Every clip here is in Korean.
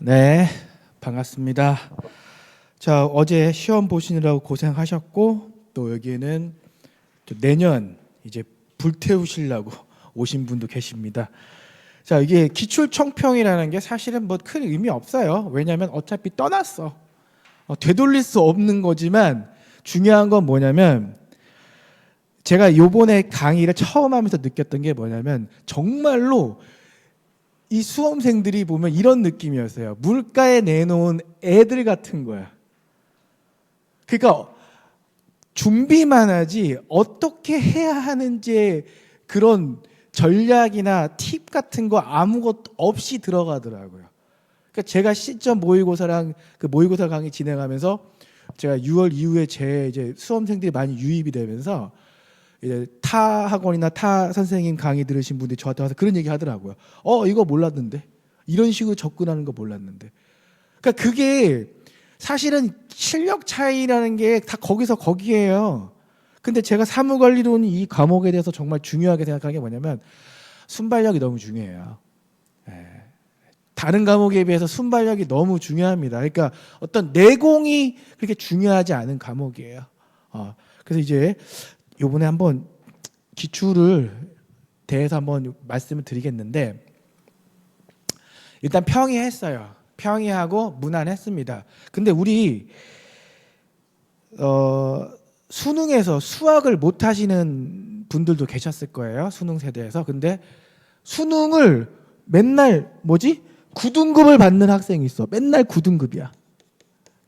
네, 반갑습니다. 자, 어제 시험 보시느라고 고생하셨고 또 여기에는 또 내년 이제 불태우시려고 오신 분도 계십니다. 자, 이게 기출청평이라는 게 사실은 뭐 큰 의미 없어요. 왜냐하면 어차피 떠났어. 되돌릴 수 없는 거지만 중요한 건 뭐냐면 제가 요번에 강의를 처음 하면서 느꼈던 게 뭐냐면 정말로 이 수험생들이 보면 이런 느낌이었어요. 물가에 내놓은 애들 같은 거야. 그러니까 준비만 하지 어떻게 해야 하는지 그런 전략이나 팁 같은 거 아무것도 없이 들어가더라고요. 그러니까 제가 시점 모의고사랑 그 모의고사 강의 진행하면서 제가 6월 이후에 제 이제 수험생들이 많이 유입이 되면서 이제 타 학원이나 타 선생님 강의 들으신 분들이 저한테 와서 그런 얘기 하더라고요. 이거 몰랐는데. 이런 식으로 접근하는 거 몰랐는데. 그러니까 그게 사실은 실력 차이라는 게 다 거기서 거기에요. 근데 제가 사무관리론 이 과목에 대해서 정말 중요하게 생각하는 게 뭐냐면 순발력이 너무 중요해요. 다른 과목에 비해서 순발력이 너무 중요합니다. 그러니까 어떤 내공이 그렇게 중요하지 않은 과목이에요. 그래서 이제 요번에 한번 기출을 대해서 한번 말씀을 드리겠는데 일단 평이했어요. 평이하고 무난했습니다. 근데 우리 수능에서 수학을 못 하시는 분들도 계셨을 거예요. 수능 세대에서. 근데 수능을 맨날 9등급을 받는 학생이 있어. 맨날 9등급이야.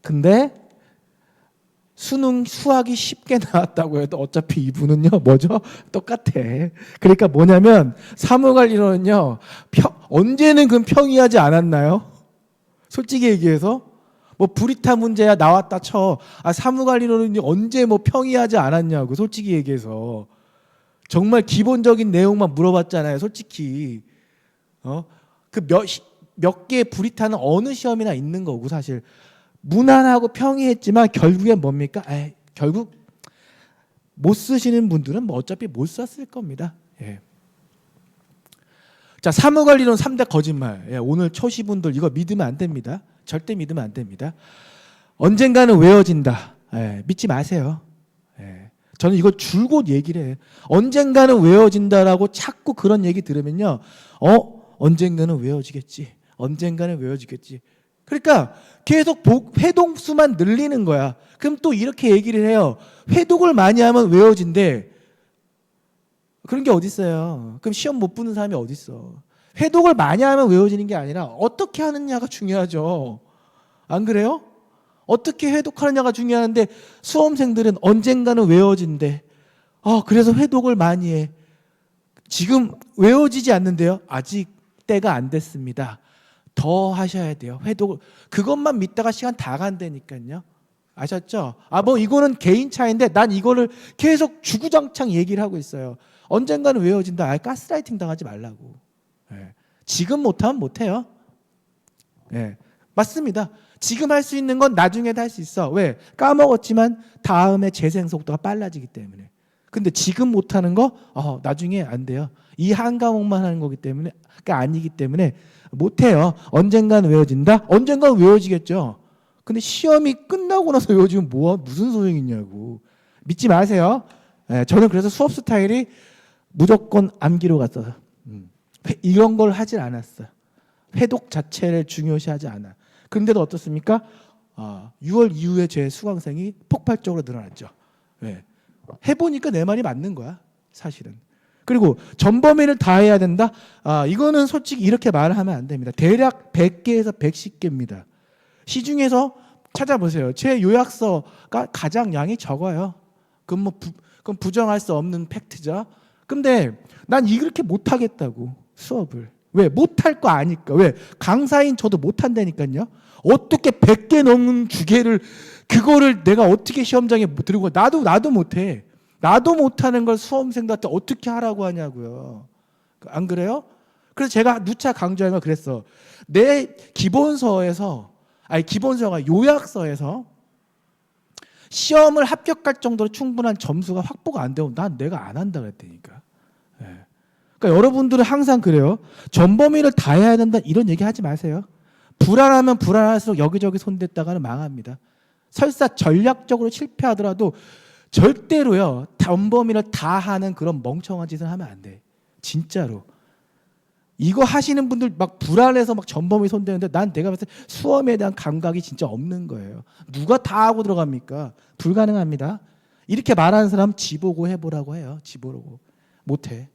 근데 수능 수학이 쉽게 나왔다고 해도 어차피 이분은요 똑같아. 그러니까 뭐냐면 사무관리론은요 언제는 그럼 평이하지 않았나요? 솔직히 얘기해서 뭐 브리타 문제야 나왔다 쳐. 사무관리론은 언제 뭐 평이하지 않았냐고. 솔직히 얘기해서 정말 기본적인 내용만 물어봤잖아요. 솔직히 그 몇 개의 브리타는 어느 시험이나 있는 거고 사실. 무난하고 평이했지만 결국엔 뭡니까? 결국 못 쓰시는 분들은 뭐 어차피 못 썼을 겁니다. 예. 자, 사무관리론 3대 거짓말. 오늘 초시분들 이거 믿으면 안 됩니다. 절대 믿으면 안 됩니다. 언젠가는 외워진다. 믿지 마세요. 저는 이거 줄곧 얘기를 해요. 언젠가는 외워진다라고 자꾸 그런 얘기 들으면요. 언젠가는 외워지겠지. 언젠가는 외워지겠지. 그러니까 계속 회독수만 늘리는 거야. 그럼 또 이렇게 얘기를 해요. 회독을 많이 하면 외워진대. 그런 게 어디 있어요. 그럼 시험 못 보는 사람이 어디 있어. 회독을 많이 하면 외워지는 게 아니라 어떻게 하느냐가 중요하죠. 안 그래요? 어떻게 회독하느냐가 중요한데 수험생들은 언젠가는 외워진대. 그래서 회독을 많이 해. 지금 외워지지 않는데요. 아직 때가 안 됐습니다. 더 하셔야 돼요. 회독을. 그것만 믿다가 시간 다 간다니까요. 아셨죠? 뭐 이거는 개인 차이인데 난 이거를 계속 주구장창 얘기를 하고 있어요. 언젠가는 외워진다. 가스라이팅 당하지 말라고. 지금 못하면 못해요. 맞습니다. 지금 할 수 있는 건 나중에도 할 수 있어. 왜? 까먹었지만 다음에 재생 속도가 빨라지기 때문에. 근데 지금 못하는 거 나중에 안 돼요. 이 한 과목만 하는 거기 때문에 아니기 때문에 못해요. 언젠가는 외워진다? 언젠가는 외워지겠죠. 근데 시험이 끝나고 나서 외워지면 무슨 소용이 있냐고. 믿지 마세요. 저는 그래서 수업 스타일이 무조건 암기로 갔어요. 이런 걸 하질 않았어요. 회독 자체를 중요시하지 않아. 그런데도 어떻습니까? 6월 이후에 제 수강생이 폭발적으로 늘어났죠. 해보니까 내 말이 맞는 거야. 사실은. 그리고 전범위를 다 해야 된다? 이거는 솔직히 이렇게 말을 하면 안 됩니다. 대략 100개에서 110개입니다. 시중에서 찾아보세요. 제 요약서가 가장 양이 적어요. 그건 부정할 수 없는 팩트죠. 근데 난 이렇게 못하겠다고 수업을. 왜? 못할 거 아니까. 왜? 강사인 저도 못한다니까요. 어떻게 100개 넘는 주제를 그거를 내가 어떻게 시험장에 들고 나도 못해. 나도 못하는 걸 수험생들한테 어떻게 하라고 하냐고요. 안 그래요? 그래서 제가 누차 강조한 건 그랬어. 내 기본서가 요약서에서 시험을 합격할 정도로 충분한 점수가 확보가 안 되면 난 내가 안 한다 그랬다니까. 그러니까 여러분들은 항상 그래요. 전범위를 다 해야 된다 이런 얘기 하지 마세요. 불안하면 불안할수록 여기저기 손댔다가는 망합니다. 설사 전략적으로 실패하더라도 절대로요, 전범위를 다 하는 그런 멍청한 짓을 하면 안 돼. 진짜로. 이거 하시는 분들 막 불안해서 막 전범위 손대는데 난 내가 봤을 때 수험에 대한 감각이 진짜 없는 거예요. 누가 다 하고 들어갑니까? 불가능합니다. 이렇게 말하는 사람 지보고 해보라고 해요. 지보고. 못해.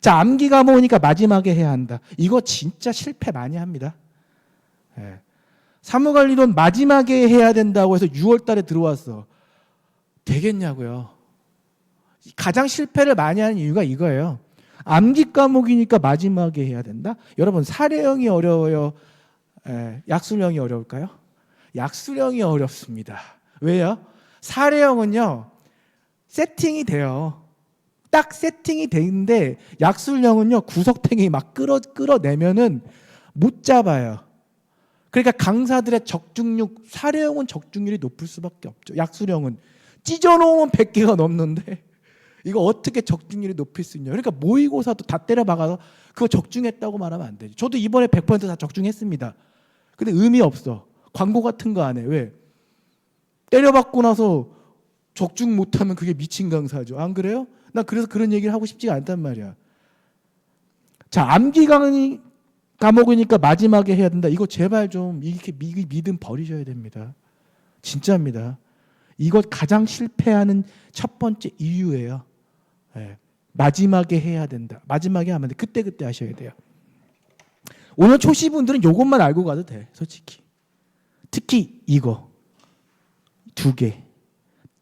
자, 암기 과목이니까 마지막에 해야 한다. 이거 진짜 실패 많이 합니다. 예. 사무관리론 마지막에 해야 된다고 해서 6월 달에 들어왔어. 되겠냐고요. 가장 실패를 많이 하는 이유가 이거예요. 암기 과목이니까 마지막에 해야 된다? 여러분, 사례형이 어려워요? 약술형이 어려울까요? 약술형이 어렵습니다. 왜요? 사례형은요, 세팅이 돼요. 딱 세팅이 되는데 약술형은요, 구석탱이 막 끌어내면은 못 잡아요. 그러니까 강사들의 적중률, 사례형은 적중률이 높을 수밖에 없죠. 약술형은 찢어놓으면 100개가 넘는데 이거 어떻게 적중률이 높일 수 있냐. 그러니까 모의고사도 다 때려박아서 그거 적중했다고 말하면 안 되죠. 저도 이번에 100%다 적중했습니다. 근데 의미 없어. 광고 같은 거 안 해. 왜? 때려박고 나서 적중 못하면 그게 미친 강사죠. 안 그래요? 나 그래서 그런 얘기를 하고 싶지가 않단 말이야. 자, 암기 강의 과목이니까 마지막에 해야 된다. 이거 제발 좀 이렇게 믿음 버리셔야 됩니다. 진짜입니다. 이것 가장 실패하는 첫 번째 이유예요. 예. 마지막에 해야 된다. 마지막에 하면 돼. 그때 하셔야 돼요. 오늘 초시분들은 이것만 알고 가도 돼. 솔직히. 특히 이거. 2개.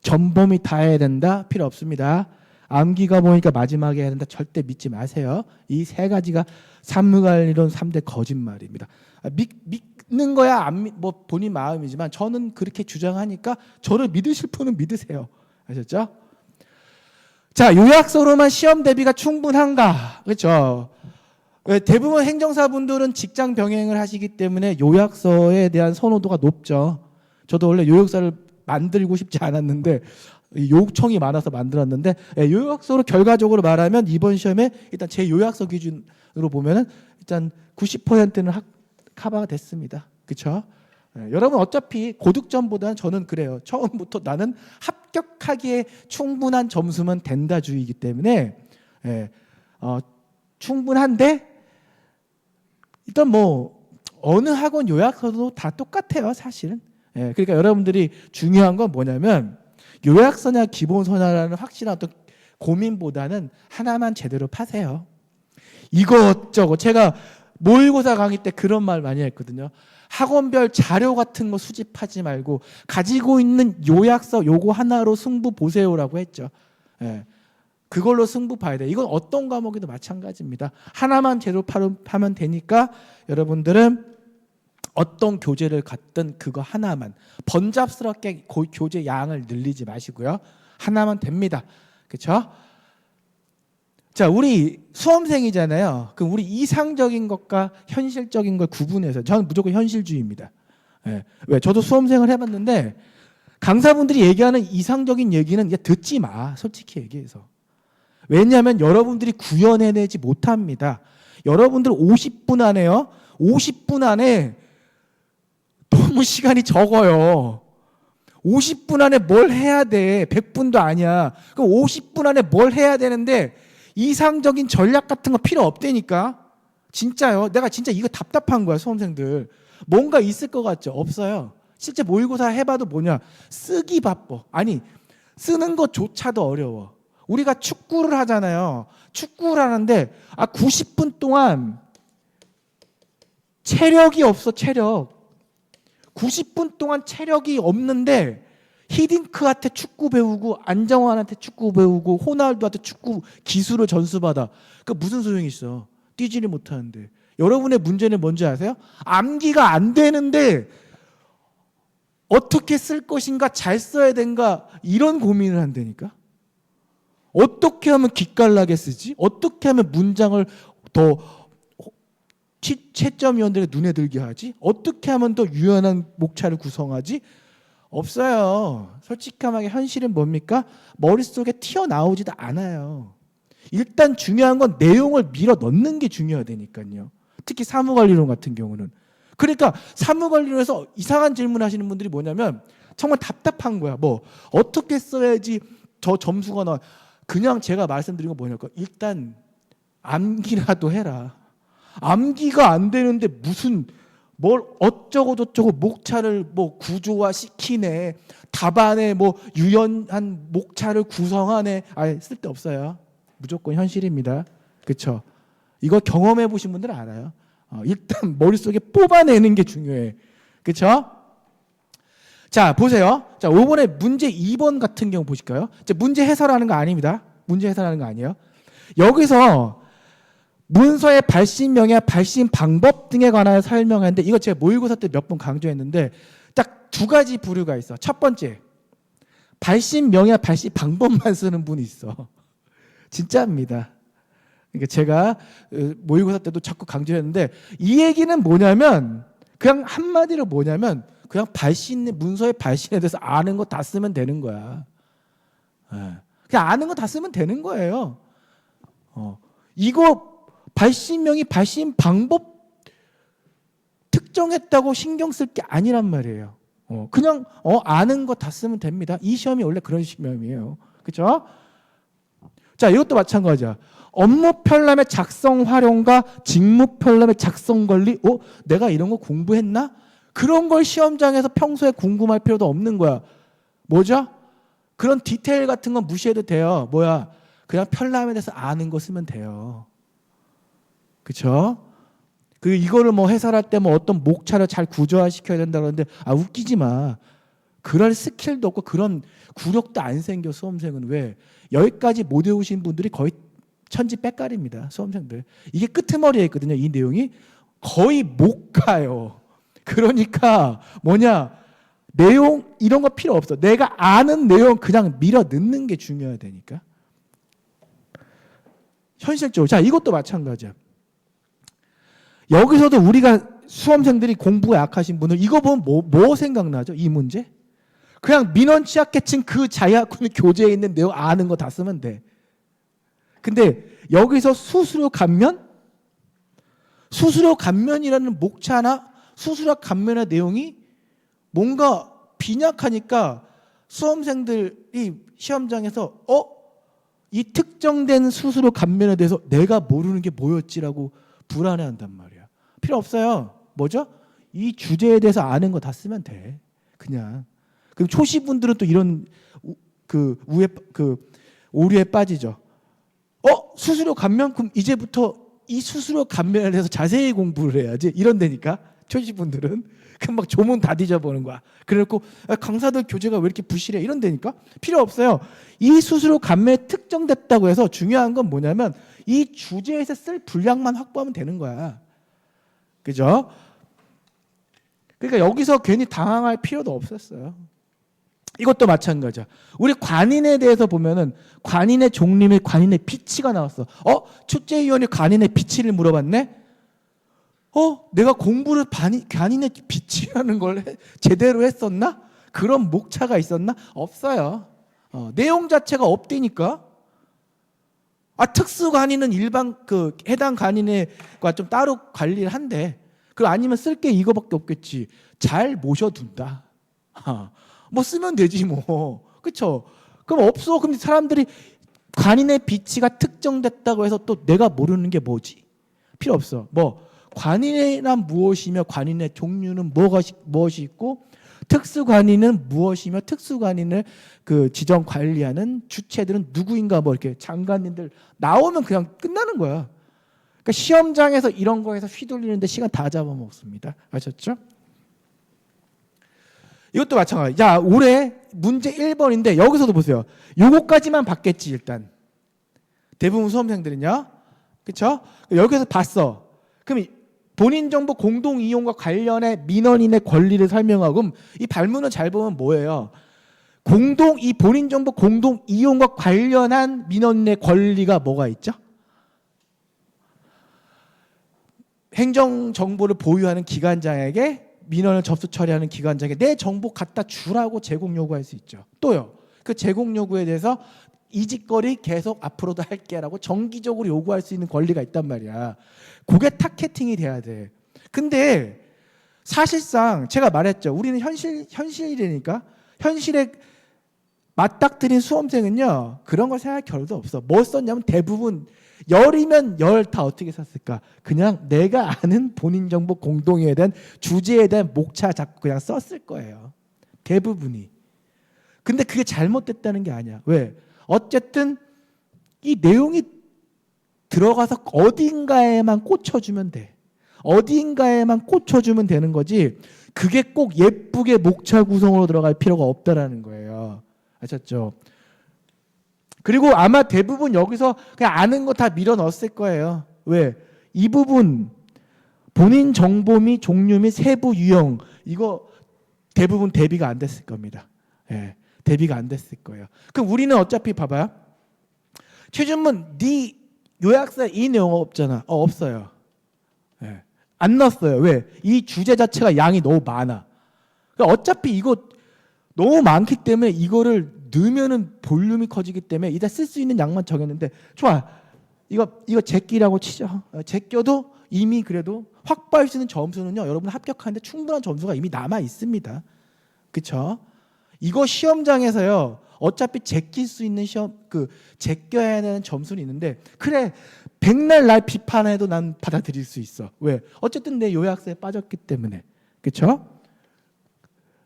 전범위 다 해야 된다. 필요 없습니다. 암기가 보니까 마지막에 해야 된다. 절대 믿지 마세요. 이 3가지가 사무관리론 3대 거짓말입니다. 믿는 거야 뭐 본인 마음이지만 저는 그렇게 주장하니까 저를 믿으실 분은 믿으세요. 아셨죠? 자, 요약서로만 시험 대비가 충분한가? 그렇죠? 대부분 행정사분들은 직장 병행을 하시기 때문에 요약서에 대한 선호도가 높죠. 저도 원래 요약서를 만들고 싶지 않았는데 요청이 많아서 만들었는데, 요약서로 결과적으로 말하면 이번 시험에 일단 제 요약서 기준으로 보면은 일단 90%는 커버가 됐습니다. 그렇죠? 여러분 어차피 고득점보다는 저는 그래요. 처음부터 나는 합격하기에 충분한 점수면 된다주의이기 때문에 충분한데 일단 뭐 어느 학원 요약서도 다 똑같아요, 사실은. 그러니까 여러분들이 중요한 건 뭐냐면 요약서냐 기본서냐라는 확실한 어떤 고민보다는 하나만 제대로 파세요. 이것저것 제가 모의고사 강의 때 그런 말 많이 했거든요. 학원별 자료 같은 거 수집하지 말고 가지고 있는 요약서 요거 하나로 승부 보세요라고 했죠. 그걸로 승부 봐야 돼. 이건 어떤 과목에도 마찬가지입니다. 하나만 제대로 파면 되니까 여러분들은 어떤 교재를 갖든 그거 하나만, 번잡스럽게 교재 양을 늘리지 마시고요. 하나만 됩니다. 그렇죠? 자, 우리 수험생이잖아요. 그럼 우리 이상적인 것과 현실적인 걸 구분해서, 저는 무조건 현실주의입니다. 왜? 저도 수험생을 해봤는데 강사분들이 얘기하는 이상적인 얘기는 듣지 마. 솔직히 얘기해서. 왜냐하면 여러분들이 구현해내지 못합니다. 여러분들 50분 안에요. 50분 안에 너무 시간이 적어요. 50분 안에 뭘 해야 돼? 100분도 아니야. 그럼 50분 안에 뭘 해야 되는데 이상적인 전략 같은 거 필요 없다니까. 진짜요. 내가 진짜 이거 답답한 거야, 수험생들. 뭔가 있을 것 같죠? 없어요. 실제 모의고사 해봐도 뭐냐? 쓰기 바빠. 아니, 쓰는 것조차도 어려워. 우리가 축구를 하잖아요. 축구를 하는데 90분 동안 체력이 없어, 체력. 90분 동안 체력이 없는데 히딩크한테 축구 배우고 안정환한테 축구 배우고 호날두한테 축구 기술을 전수받아. 그 무슨 소용이 있어? 뛰지를 못하는데. 여러분의 문제는 뭔지 아세요? 암기가 안 되는데 어떻게 쓸 것인가, 잘 써야 된가 이런 고민을 한다니까. 어떻게 하면 기깔나게 쓰지? 어떻게 하면 문장을 더 채점위원들의 눈에 들게 하지? 어떻게 하면 더 유연한 목차를 구성하지? 없어요. 솔직하게 현실은 뭡니까? 머릿속에 튀어나오지도 않아요. 일단 중요한 건 내용을 밀어 넣는 게 중요하다니까요. 특히 사무관리론 같은 경우는. 그러니까 사무관리로 해서 이상한 질문 하시는 분들이 뭐냐면 정말 답답한 거야. 뭐 어떻게 써야지 저 점수가 나와. 그냥 제가 말씀드린 건 뭐냐니까 일단 암기라도 해라. 암기가 안 되는데 무슨 뭘 어쩌고 저쩌고 목차를 뭐 구조화 시키네. 답안에 뭐 유연한 목차를 구성하네. 아예 쓸데없어요. 무조건 현실입니다. 그렇죠? 이거 경험해 보신 분들은 알아요. 일단 머릿속에 뽑아내는 게 중요해. 그렇죠? 자, 보세요. 자, 5번에 문제 2번 같은 경우 보실까요? 문제 해설하는 거 아닙니다. 문제 해설하는 거 아니에요. 여기서 문서의 발신 명야, 발신 방법 등에 관하여 설명하는데 이거 제가 모의고사 때 몇 번 강조했는데 딱 두 가지 부류가 있어. 첫 번째, 발신 명야, 발신 방법만 쓰는 분이 있어. 진짜입니다. 그러니까 제가 모의고사 때도 자꾸 강조했는데 이 얘기는 뭐냐면 그냥 한마디로 뭐냐면 그냥 문서의 발신에 대해서 아는 거 다 쓰면 되는 거야. 그냥 아는 거 다 쓰면 되는 거예요. 이거 발신명이 발신 방법 특정했다고 신경 쓸 게 아니란 말이에요. 그냥 아는 거 다 쓰면 됩니다. 이 시험이 원래 그런 시험이에요. 그렇죠? 자, 이것도 마찬가지야. 업무 편람의 작성 활용과 직무 편람의 작성 관리. 내가 이런 거 공부했나? 그런 걸 시험장에서 평소에 궁금할 필요도 없는 거야. 뭐죠? 그런 디테일 같은 건 무시해도 돼요. 뭐야? 그냥 편람에 대해서 아는 거 쓰면 돼요. 그렇죠? 이거를 뭐 해설할 때 뭐 어떤 목차를 잘 구조화 시켜야 된다 그러는데 웃기지 마. 그럴 스킬도 없고 그런 구력도 안 생겨 수험생은. 왜? 여기까지 못 외우신 분들이 거의 천지 빽깔입니다. 수험생들. 이게 끄트머리에 있거든요. 이 내용이 거의 못 가요. 그러니까 내용 이런 거 필요 없어. 내가 아는 내용 그냥 밀어 넣는 게 중요하다니까. 현실적으로. 자, 이것도 마찬가지야. 여기서도 우리가 수험생들이 공부가 약하신 분들 이거 보면 뭐 생각나죠? 이 문제? 그냥 민원 취약계층 그 자약훈 교재에 있는 내용 아는 거 다 쓰면 돼. 근데 여기서 수수료 감면이라는 목차나 수수료 감면의 내용이 뭔가 빈약하니까 수험생들이 시험장에서 이 특정된 수수료 감면에 대해서 내가 모르는 게 뭐였지라고 불안해한단 말이야. 필요 없어요. 뭐죠? 이 주제에 대해서 아는 거 다 쓰면 돼. 그냥. 그럼 초시분들은 또 이런 오류에 빠지죠. 수수료 감면? 그럼 이제부터 이 수수료 감면에 대해서 자세히 공부를 해야지. 이런다니까. 초시분들은. 그럼 막 조문 다 뒤져보는 거야. 그래갖고 강사들 교재가 왜 이렇게 부실해? 이런다니까. 필요 없어요. 이 수수료 감면에 특정됐다고 해서 중요한 건 뭐냐면 이 주제에서 쓸 분량만 확보하면 되는 거야. 그죠? 그러니까 여기서 괜히 당황할 필요도 없었어요. 이것도 마찬가지야. 우리 관인에 대해서 보면은 관인의 종류 및 관인의 비치가 나왔어. 출제위원이 관인의 비치를 물어봤네? 내가 공부를 관인의 비치라는 걸 제대로 했었나? 그런 목차가 있었나? 없어요. 내용 자체가 없다니까. 특수 관인은 일반 해당 관인과 좀 따로 관리를 한대. 아니면 쓸 게 이거밖에 없겠지. 잘 모셔둔다. 뭐 쓰면 되지 뭐. 그렇죠? 그럼 없어. 그럼 사람들이 관인의 비치가 특정됐다고 해서 또 내가 모르는 게 뭐지? 필요 없어. 관인이란 무엇이며 관인의 종류는 무엇이 있고 특수관인은 무엇이며 특수관인을 지정 관리하는 주체들은 누구인가 이렇게 장관님들 나오면 그냥 끝나는 거야. 그러니까 시험장에서 이런 거에서 휘둘리는데 시간 다 잡아먹습니다. 아셨죠? 이것도 마찬가지. 자, 올해 문제 1번인데 여기서도 보세요. 요거까지만 봤겠지 일단. 대부분 수험생들은요. 그렇죠? 여기서 봤어. 그럼 본인 정보 공동 이용과 관련해 민원인의 권리를 설명하고 그럼 이 발문을 잘 보면 뭐예요? 이 본인 정보 공동 이용과 관련한 민원인의 권리가 뭐가 있죠? 행정 정보를 보유하는 기관장에게 민원을 접수 처리하는 기관장에게 내 정보 갖다 주라고 제공 요구할 수 있죠. 또요. 그 제공 요구에 대해서 이 짓거리 계속 앞으로도 할게라고 정기적으로 요구할 수 있는 권리가 있단 말이야. 그게 타겟팅이 돼야 돼. 근데 사실상 제가 말했죠. 우리는 현실이니까 현실에 맞닥뜨린 수험생은요 그런 걸 생각할 겨를도 없어. 뭐 썼냐면 대부분 열이면 열 다 어떻게 썼을까? 그냥 내가 아는 본인 정보 공동에 대한 주제에 대한 목차 잡고 그냥 썼을 거예요. 대부분이. 근데 그게 잘못됐다는 게 아니야. 왜? 어쨌든 이 내용이 들어가서 어딘가에만 꽂혀주면 돼. 어딘가에만 꽂혀주면 되는 거지. 그게 꼭 예쁘게 목차 구성으로 들어갈 필요가 없다라는 거예요. 아셨죠? 그리고 아마 대부분 여기서 그냥 아는 거 다 밀어 넣었을 거예요. 왜? 이 부분 본인 정보 및 종류 및 세부 유형 이거 대부분 대비가 안 됐을 겁니다. 예, 대비가 안 됐을 거예요. 그럼 우리는 어차피 봐봐요. 최준문 네 요약서에 이 내용 없잖아. 없어요. 예, 안 넣었어요. 왜? 이 주제 자체가 양이 너무 많아. 그러니까 어차피 이거 너무 많기 때문에 이거를 넣으면은 볼륨이 커지기 때문에 이따 쓸 수 있는 양만 정했는데 좋아. 이거 제끼라고 치죠. 제껴도 이미 그래도 확보할 수 있는 점수는요. 여러분 합격하는데 충분한 점수가 이미 남아 있습니다. 그렇죠? 이거 시험장에서요. 어차피 제낄 수 있는 시험 제껴야 되는 점수는 있는데 그래 백날 날 비판해도 난 받아들일 수 있어. 왜? 어쨌든 내 요약서에 빠졌기 때문에. 그렇죠?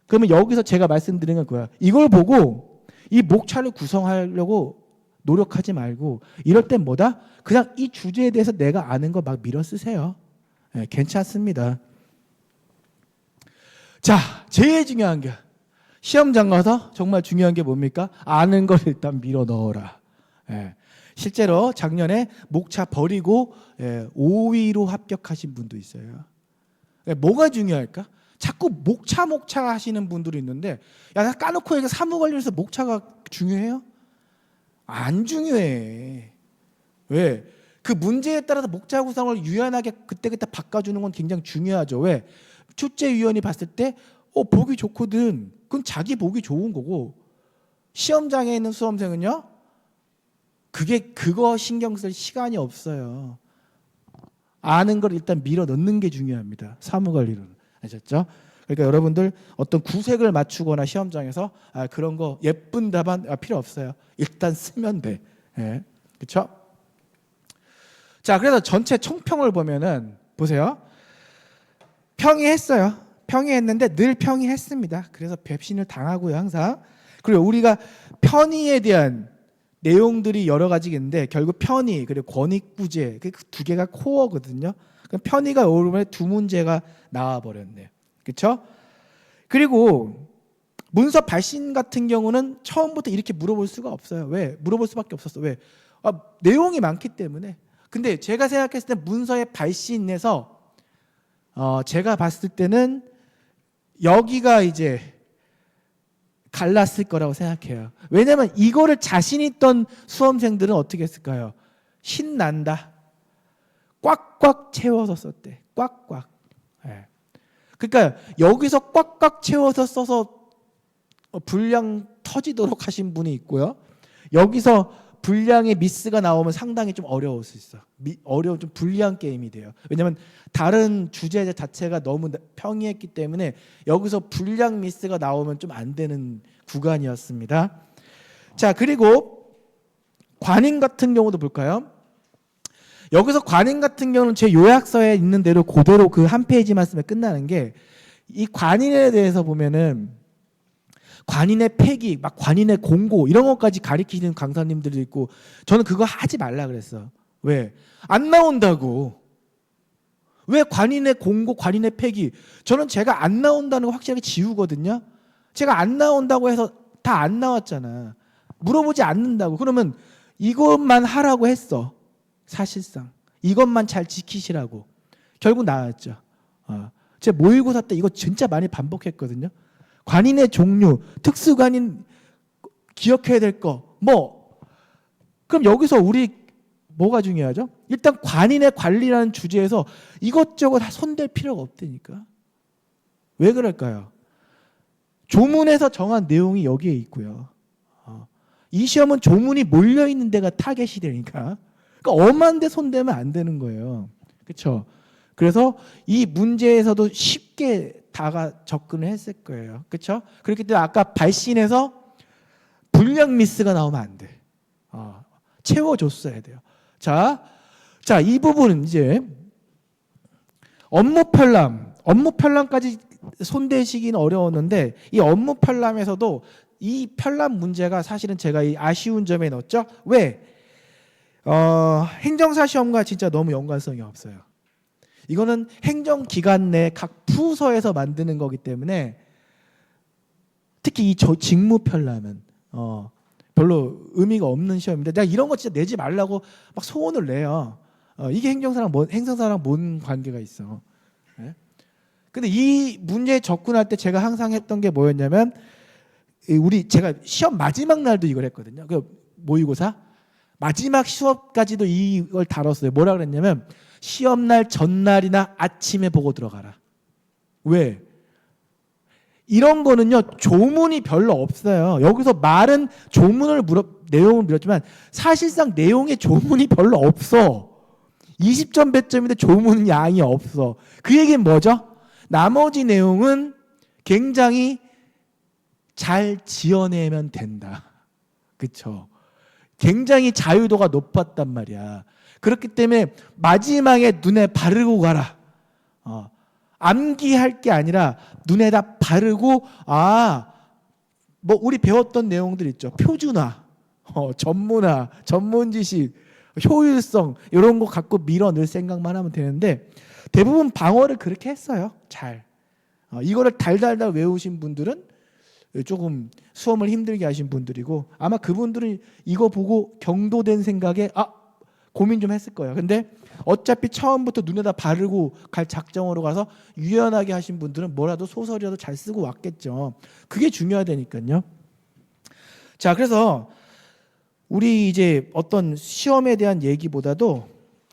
그러면 여기서 제가 말씀드리는 건 그거야. 이걸 보고 이 목차를 구성하려고 노력하지 말고 이럴 땐 뭐다? 그냥 이 주제에 대해서 내가 아는 거 막 밀어 쓰세요. 네, 괜찮습니다. 자, 제일 중요한 게 시험장 가서 정말 중요한 게 뭡니까? 아는 걸 일단 밀어 넣어라. 네, 실제로 작년에 목차 버리고 5위로 합격하신 분도 있어요. 네, 뭐가 중요할까? 자꾸 목차 하시는 분들이 있는데 야, 나 까놓고 얘기 사무 관련해서 목차가 중요해요? 안 중요해. 왜? 그 문제에 따라서 목차 구성을 유연하게 그때그때 바꿔주는 건 굉장히 중요하죠. 왜? 출제위원이 봤을 때 보기 좋거든. 그건 자기 보기 좋은 거고 시험장에 있는 수험생은요 그거 신경 쓸 시간이 없어요. 아는 걸 일단 밀어 넣는 게 중요합니다. 사무관리로는. 아셨죠? 그러니까 여러분들 어떤 구색을 맞추거나 시험장에서 그런 거 예쁜 답안 필요 없어요. 일단 쓰면 돼. 예. 그렇죠? 자, 그래서 전체 총평을 보면은 보세요. 평이했어요. 평이했는데 늘 평이했습니다. 그래서 배신을 당하고요, 항상. 그리고 우리가 편의에 대한 내용들이 여러 가지가 있는데 결국 편의 그리고 권익구제 그 두 개가 코어거든요. 그럼 편의가 오르면 두 문제가 나와 버렸네요. 그렇죠? 그리고 문서 발신 같은 경우는 처음부터 이렇게 물어볼 수가 없어요. 왜? 물어볼 수밖에 없었어. 왜? 내용이 많기 때문에. 근데 제가 생각했을 때 문서의 발신에서 제가 봤을 때는 여기가 이제 갈랐을 거라고 생각해요. 왜냐하면 이거를 자신 있던 수험생들은 어떻게 했을까요? 신난다. 꽉꽉 채워서 썼대. 꽉꽉. 네. 그러니까 여기서 꽉꽉 채워서 써서 분량 터지도록 하신 분이 있고요. 여기서 분량의 미스가 나오면 상당히 좀 어려울 수 있어. 어려운 좀 불리한 게임이 돼요. 왜냐하면 다른 주제 자체가 너무 평이했기 때문에 여기서 분량 미스가 나오면 좀 안 되는 구간이었습니다. 자, 그리고 관인 같은 경우도 볼까요? 여기서 관인 같은 경우는 제 요약서에 있는 대로 그대로 그 한 페이지만 쓰면 끝나는 게 이 관인에 대해서 보면은 관인의 폐기, 막 관인의 공고 이런 것까지 가리키는 강사님들도 있고 저는 그거 하지 말라 그랬어. 왜? 안 나온다고. 왜 관인의 공고, 관인의 폐기? 저는 제가 안 나온다는 거 확실하게 지우거든요. 제가 안 나온다고 해서 다 안 나왔잖아. 물어보지 않는다고. 그러면 이것만 하라고 했어. 사실상. 이것만 잘 지키시라고. 결국 나왔죠. 제가 모의고사 때 이거 진짜 많이 반복했거든요. 관인의 종류, 특수관인 기억해야 될 거, 그럼 여기서 우리 뭐가 중요하죠? 일단 관인의 관리라는 주제에서 이것저것 다 손댈 필요가 없다니까. 왜 그럴까요? 조문에서 정한 내용이 여기에 있고요. 이 시험은 조문이 몰려있는 데가 타겟이 되니까. 그러니까 엄한 데 손대면 안 되는 거예요. 그렇죠? 그래서 이 문제에서도 쉽게 다가 접근을 했을 거예요. 그렇죠? 그렇기 때문에 아까 발신에서 분량 미스가 나오면 안 돼. 채워줬어야 돼요. 자, 이 부분은 이제 업무 편람까지 손대시기는 어려웠는데 이 업무 편람에서도 이 편람 문제가 사실은 제가 이 아쉬운 점에 넣었죠. 왜? 행정사 시험과 진짜 너무 연관성이 없어요. 이거는 행정기관 내 각 부서에서 만드는 거기 때문에 특히 이 직무 편람은 별로 의미가 없는 시험인데 내가 이런 거 진짜 내지 말라고 막 소원을 내요. 이게 행정사랑 뭔 관계가 있어. 네? 근데 이 문제에 접근할 때 제가 항상 했던 게 뭐였냐면 제가 시험 마지막 날도 이걸 했거든요. 그 모의고사 마지막 수업까지도 이걸 다뤘어요. 뭐라 그랬냐면 시험 날 전날이나 아침에 보고 들어가라. 왜? 이런 거는요 조문이 별로 없어요. 여기서 말은 조문을 내용을 밀었지만 사실상 내용에 조문이 별로 없어. 20점 배점인데 조문 양이 없어. 그 얘기는 뭐죠? 나머지 내용은 굉장히 잘 지어내면 된다. 그렇죠? 굉장히 자유도가 높았단 말이야. 그렇기 때문에 마지막에 눈에 바르고 가라. 암기할 게 아니라 눈에다 바르고 뭐 우리 배웠던 내용들 있죠. 표준화, 전문화, 전문 지식, 효율성 이런 거 갖고 밀어넣을 생각만 하면 되는데 대부분 방어를 그렇게 했어요. 잘. 이거를 달달달 외우신 분들은 조금 수험을 힘들게 하신 분들이고 아마 그분들은 이거 보고 경도된 생각에 고민 좀 했을 거예요. 근데 어차피 처음부터 눈에다 바르고 갈 작정으로 가서 유연하게 하신 분들은 뭐라도 소설이라도 잘 쓰고 왔겠죠. 그게 중요하다니까요. 자, 그래서 우리 이제 어떤 시험에 대한 얘기보다도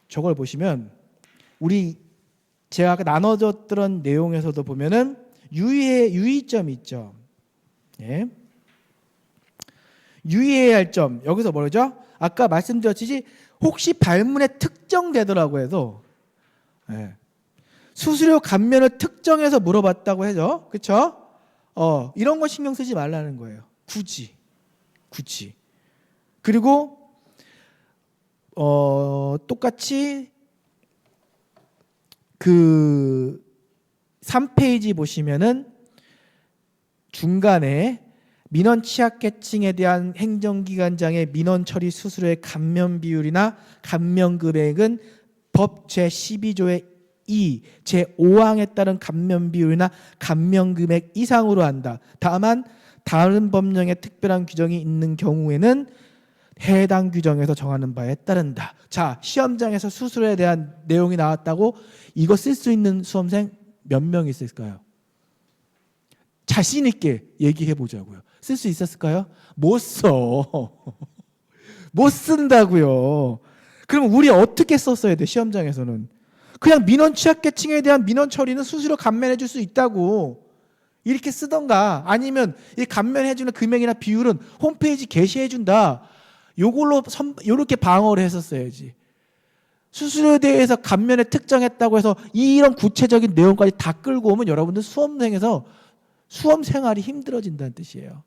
저걸 보시면 제가 아까 나눠줬던 내용에서도 보면은 유의점이 있죠. 예. 유의해야 할 점 여기서 뭐죠? 아까 말씀드렸듯이 혹시 발문에 특정되더라고 해도 수수료 감면을 특정해서 물어봤다고 해죠. 그렇죠? 이런 거 신경 쓰지 말라는 거예요. 굳이. 그리고 똑같이 그 3페이지 보시면은 중간에 민원 취약계층에 대한 행정기관장의 민원 처리 수수료의 감면 비율이나 감면 금액은 법 제12조의 2, 제5항에 따른 감면 비율이나 감면 금액 이상으로 한다. 다만 다른 법령에 특별한 규정이 있는 경우에는 해당 규정에서 정하는 바에 따른다. 자, 시험장에서 수수료에 대한 내용이 나왔다고 이거 쓸 수 있는 수험생 몇 명 있을까요? 자신 있게 얘기해 보자고요. 쓸 수 있었을까요? 못 써. 못 쓴다고요. 그럼 우리 어떻게 썼어야 돼? 시험장에서는 그냥 민원 취약계층에 대한 민원 처리는 수수료 감면해 줄 수 있다고 이렇게 쓰던가 아니면 이 감면해 주는 금액이나 비율은 홈페이지 게시해 준다. 요걸로 요렇게 방어를 했었어야지. 수수료에 대해서 감면에 특정했다고 해서 이런 구체적인 내용까지 다 끌고 오면 여러분들 수험 생활이 힘들어진다는 뜻이에요.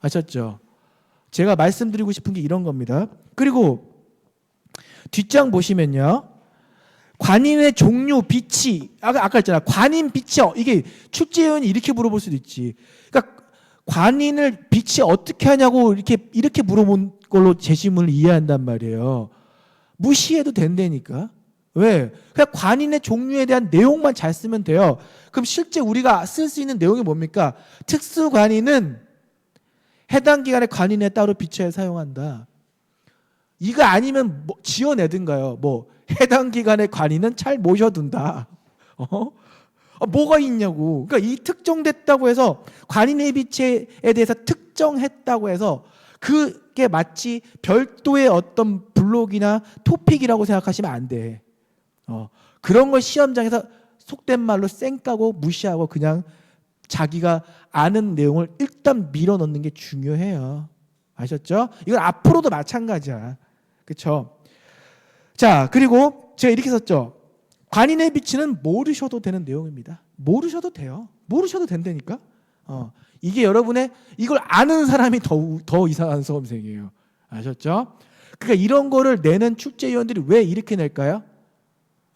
아셨죠? 제가 말씀드리고 싶은 게 이런 겁니다. 그리고 뒷장 보시면요. 관인의 종류, 비치. 아까 했잖아. 관인, 비치. 이게 출제위원이 이렇게 물어볼 수도 있지. 그러니까 관인을 비치 어떻게 하냐고 이렇게 물어본 걸로 재심을 이해한단 말이에요. 무시해도 된다니까. 왜? 그냥 관인의 종류에 대한 내용만 잘 쓰면 돼요. 그럼 실제 우리가 쓸 수 있는 내용이 뭡니까? 특수관인은 해당 기관의 관인에 따로 비치해 사용한다. 이거 아니면 지어내든가요. 해당 기관의 관인은 잘 모셔둔다. 뭐가 있냐고. 그러니까 이 특정됐다고 해서 관인의 비치에 대해서 특정했다고 해서 그게 마치 별도의 어떤 블록이나 토픽이라고 생각하시면 안 돼. 그런 걸 시험장에서 속된 말로 쌩까고 무시하고 그냥 자기가 아는 내용을 일단 밀어넣는 게 중요해요. 아셨죠? 이건 앞으로도 마찬가지야. 그렇죠? 자, 그리고 제가 이렇게 썼죠. 관인의 빛은 모르셔도 되는 내용입니다. 모르셔도 돼요. 모르셔도 된다니까. 이게 여러분의 이걸 아는 사람이 더 이상한 수험생이에요. 아셨죠? 그러니까 이런 거를 내는 축제위원들이 왜 이렇게 낼까요?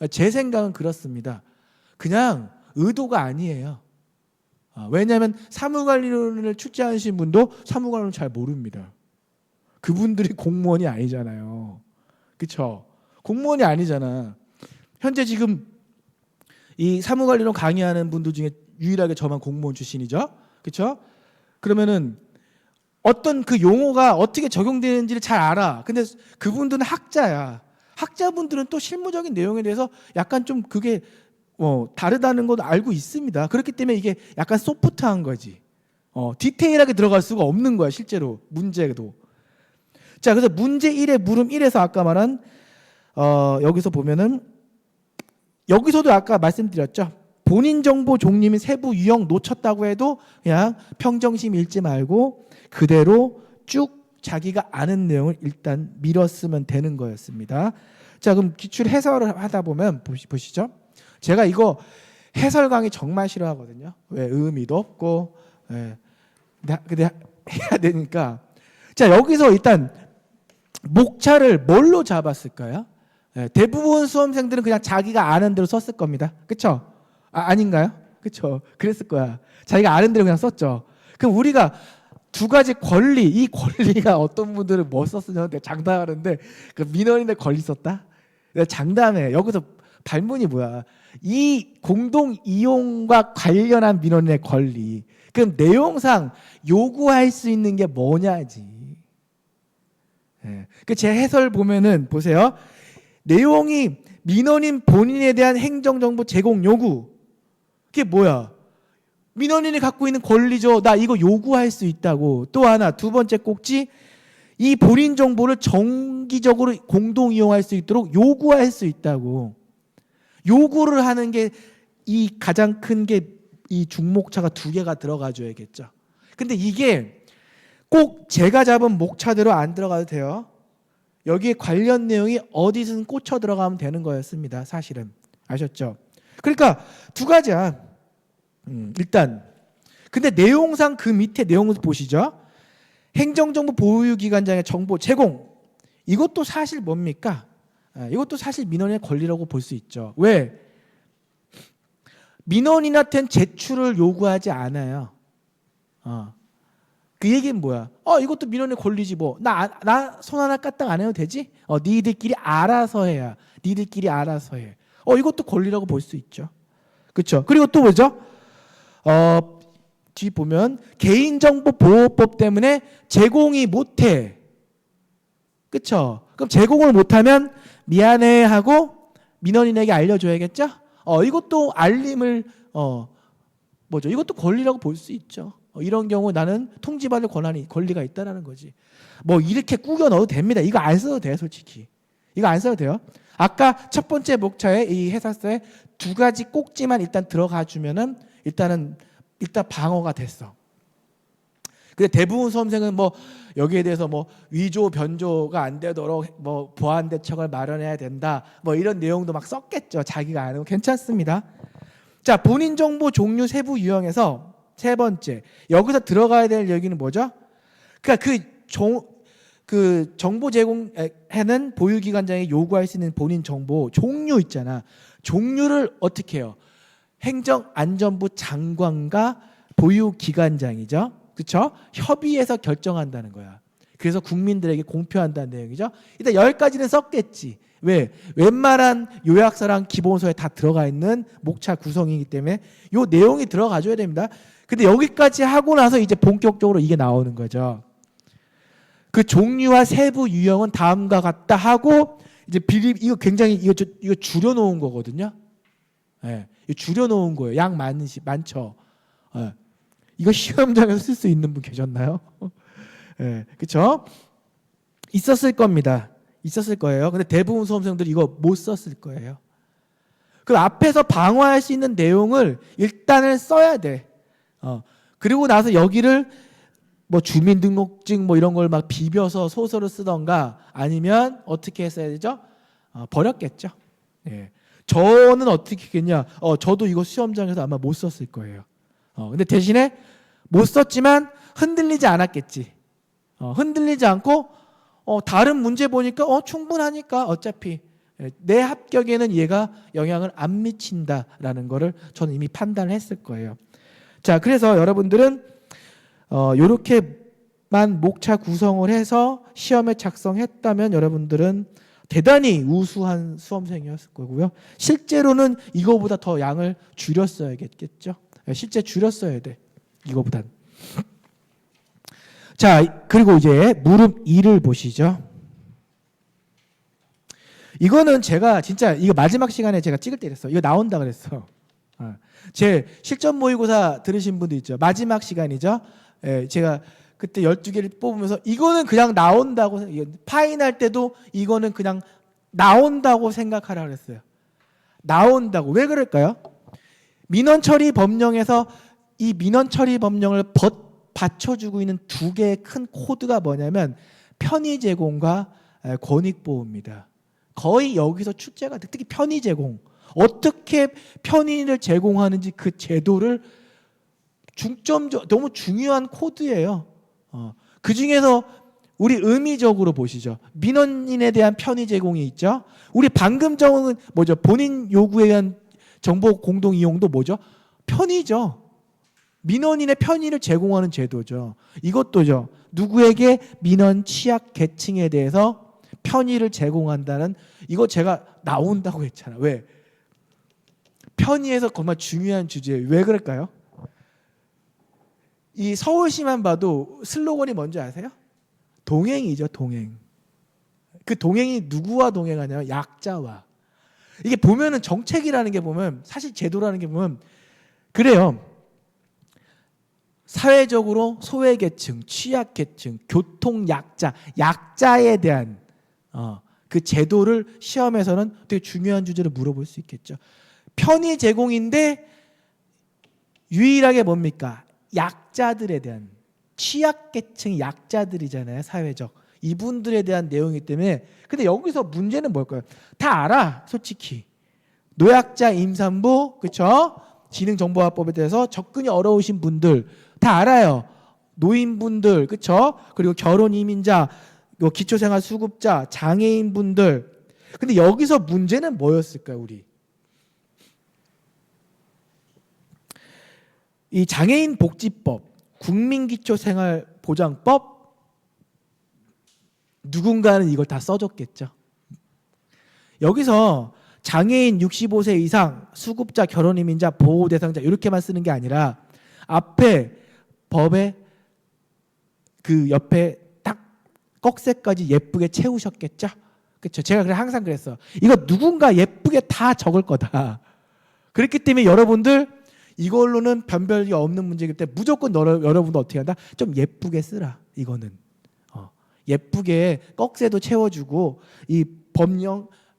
제 생각은 그렇습니다. 그냥 의도가 아니에요. 왜냐하면 사무관리론을 출제하신 분도 사무관리론 잘 모릅니다. 그분들이 공무원이 아니잖아요. 그렇죠? 공무원이 아니잖아. 현재 지금 이 사무관리론 강의하는 분들 중에 유일하게 저만 공무원 출신이죠. 그렇죠? 그러면은 어떤 그 용어가 어떻게 적용되는지를 잘 알아. 근데 그분들은 학자야. 학자분들은 또 실무적인 내용에 대해서 약간 좀 그게 다르다는 것도 알고 있습니다. 그렇기 때문에 이게 약간 소프트한 거지. 디테일하게 들어갈 수가 없는 거야, 실제로 문제도. 자, 그래서 문제 1의 물음 1에서 아까 말한 여기서 보면은 여기서도 아까 말씀드렸죠. 본인 정보 종류 및 세부 유형 놓쳤다고 해도 그냥 평정심 잃지 말고 그대로 쭉 자기가 아는 내용을 일단 밀었으면 되는 거였습니다. 자, 그럼 기출 해설을 하다 보면 보시죠. 제가 이거 해설 강의 정말 싫어하거든요. 왜? 의미도 없고. 근데 해야 되니까. 자, 여기서 일단 목차를 뭘로 잡았을까요? 대부분 수험생들은 그냥 자기가 아는 대로 썼을 겁니다. 그렇죠? 아닌가요? 그렇죠? 그랬을 거야. 자기가 아는 대로 그냥 썼죠. 그럼 우리가 두 가지 권리, 이 권리가 어떤 분들은 뭐 썼으냐고 내가 장담하는데 그 민원인의 권리 썼다? 내가 장담해. 여기서 발문이 뭐야? 이 공동 이용과 관련한 민원인의 권리. 그럼 내용상 요구할 수 있는 게 뭐냐지. 제 해설 보면은 보세요. 내용이 민원인 본인에 대한 행정정보 제공 요구. 그게 뭐야? 민원인이 갖고 있는 권리죠. 나 이거 요구할 수 있다고. 또 하나, 두 번째 꼭지, 이 본인 정보를 정기적으로 공동 이용할 수 있도록 요구할 수 있다고. 요구를 하는 게 이 가장 큰 게 이 중목차가 두 개가 들어가줘야겠죠. 근데 이게 꼭 제가 잡은 목차대로 안 들어가도 돼요. 여기에 관련 내용이 어디든 꽂혀 들어가면 되는 거였습니다. 사실은. 아셨죠? 그러니까 두 가지야. 일단 근데 내용상 그 밑에 내용을 보시죠. 행정정보 보유기관장의 정보 제공. 이것도 사실 뭡니까? 이것도 사실 민원인의 권리라고 볼 수 있죠. 왜? 민원인한테는 제출을 요구하지 않아요. 그 얘기는 뭐야? 이것도 민원의 권리지 뭐. 나 손 하나 까딱 안 해도 되지? 니들끼리 알아서 해야. 니들끼리 알아서 해. 이것도 권리라고 볼 수 있죠. 그렇죠? 그리고 또 뭐죠? 뒤 보면 개인정보보호법 때문에 제공이 못해. 그렇죠? 그럼 제공을 못하면 미안해 하고 민원인에게 알려줘야겠죠? 이것도 알림을 뭐죠? 이것도 권리라고 볼 수 있죠. 이런 경우 나는 통지받을 권리가 있다라는 거지. 뭐 이렇게 꾸겨 넣어도 됩니다. 이거 안 써도 돼요, 솔직히. 이거 안 써도 돼요. 아까 첫 번째 목차에 이 해설서에 두 가지 꼭지만 일단 들어가 주면은 일단 방어가 됐어. 근데 대부분 수험생은 뭐 여기에 대해서 뭐 위조 변조가 안 되도록 뭐 보안 대책을 마련해야 된다. 뭐 이런 내용도 막 썼겠죠. 자기가 아는 거 괜찮습니다. 자, 본인 정보 종류 세부 유형에서 세 번째 여기서 들어가야 될 얘기는 뭐죠? 그러니까 그 정보 제공에는 보유기관장이 요구할 수 있는 본인 정보 종류 있잖아. 종류를 어떻게 해요? 행정안전부 장관과 보유기관장이죠. 그렇죠? 협의해서 결정한다는 거야. 그래서 국민들에게 공표한다는 내용이죠. 일단 여기까지는 썼겠지. 왜? 웬만한 요약서랑 기본서에 다 들어가 있는 목차 구성이기 때문에 요 내용이 들어가줘야 됩니다. 근데 여기까지 하고 나서 이제 본격적으로 이게 나오는 거죠. 그 종류와 세부 유형은 다음과 같다 하고 이제 이거 굉장히 이거 줄여놓은 거거든요. 이거 줄여놓은 거예요. 양 많죠. 이거 시험장에서 쓸 수 있는 분 계셨나요? 그렇죠? 있었을 겁니다. 있었을 거예요. 근데 대부분 수험생들이 이거 못 썼을 거예요. 그 앞에서 방어할 수 있는 내용을 일단은 써야 돼. 그리고 나서 여기를 뭐 주민등록증 뭐 이런 걸 막 비벼서 소설을 쓰던가 아니면 어떻게 했어야 되죠? 버렸겠죠. 저는 어떻게 했겠냐? 저도 이거 시험장에서 아마 못 썼을 거예요. 근데 대신에 못 썼지만 흔들리지 않았겠지. 흔들리지 않고 다른 문제 보니까 충분하니까 어차피 내 합격에는 얘가 영향을 안 미친다라는 거를 저는 이미 판단을 했을 거예요. 자, 그래서 여러분들은 요렇게만 목차 구성을 해서 시험에 작성했다면 여러분들은 대단히 우수한 수험생이었을 거고요. 실제로는 이거보다 더 양을 줄였어야겠죠. 실제 줄였어야 돼. 이거보단. 자, 그리고 이제 무릎 2를 보시죠. 이거는 제가 진짜 이거 마지막 시간에 제가 찍을 때 그랬어. 이거 나온다 그랬어. 제 실전 모의고사 들으신 분도 있죠. 마지막 시간이죠. 제가 그때 12개를 뽑으면서 이거는 그냥 나온다고, 파인할 때도 이거는 그냥 나온다고 생각하라 그랬어요. 나온다고. 왜 그럴까요? 민원 처리 법령에서 이 민원 처리 법령을 받쳐주고 있는 두 개의 큰 코드가 뭐냐면 편의 제공과 권익 보호입니다. 거의 여기서 출제가 돼. 특히 편의 제공. 어떻게 편의를 제공하는지 그 제도를 너무 중요한 코드예요. 그 중에서 우리 의미적으로 보시죠. 민원인에 대한 편의 제공이 있죠. 우리 방금 정은 뭐죠? 본인 요구에 의한 정보 공동 이용도 뭐죠? 편의죠. 민원인의 편의를 제공하는 제도죠. 이것도죠. 누구에게 민원 취약 계층에 대해서 편의를 제공한다는, 이거 제가 나온다고 했잖아. 왜? 편의에서 정말 중요한 주제예요. 왜 그럴까요? 이 서울시만 봐도 슬로건이 뭔지 아세요? 동행이죠, 동행. 그 동행이 누구와 동행하냐면 약자와. 이게 보면은 정책이라는 게 보면, 사실 제도라는 게 보면 그래요. 사회적으로 소외계층, 취약계층, 교통약자, 약자에 대한 그 제도를 시험에서는 되게 중요한 주제로 물어볼 수 있겠죠. 편의 제공인데 유일하게 뭡니까? 약자들에 대한, 취약계층 약자들이잖아요. 사회적. 이분들에 대한 내용이기 때문에. 근데 여기서 문제는 뭘까요? 다 알아, 솔직히. 노약자 임산부, 그렇죠? 지능정보화법에 대해서 접근이 어려우신 분들 다 알아요. 노인분들, 그렇죠? 그리고 결혼 이민자, 기초생활수급자, 장애인분들. 근데 여기서 문제는 뭐였을까요, 우리? 이 장애인 복지법, 국민기초생활보장법, 누군가는 이걸 다 써줬겠죠. 여기서 장애인 65세 이상, 수급자, 결혼이민자, 보호대상자 이렇게만 쓰는 게 아니라 앞에 법에 그 옆에 딱 꺽쇠까지 예쁘게 채우셨겠죠. 그렇죠. 제가 그래 항상 그랬어. 이거 누군가 예쁘게 다 적을 거다. 그렇기 때문에 여러분들 이걸로는 변별이 없는 문제이기 때문에 무조건 여러분도 어떻게 한다? 좀 예쁘게 쓰라. 이거는 예쁘게 꺽쇠도 채워주고 이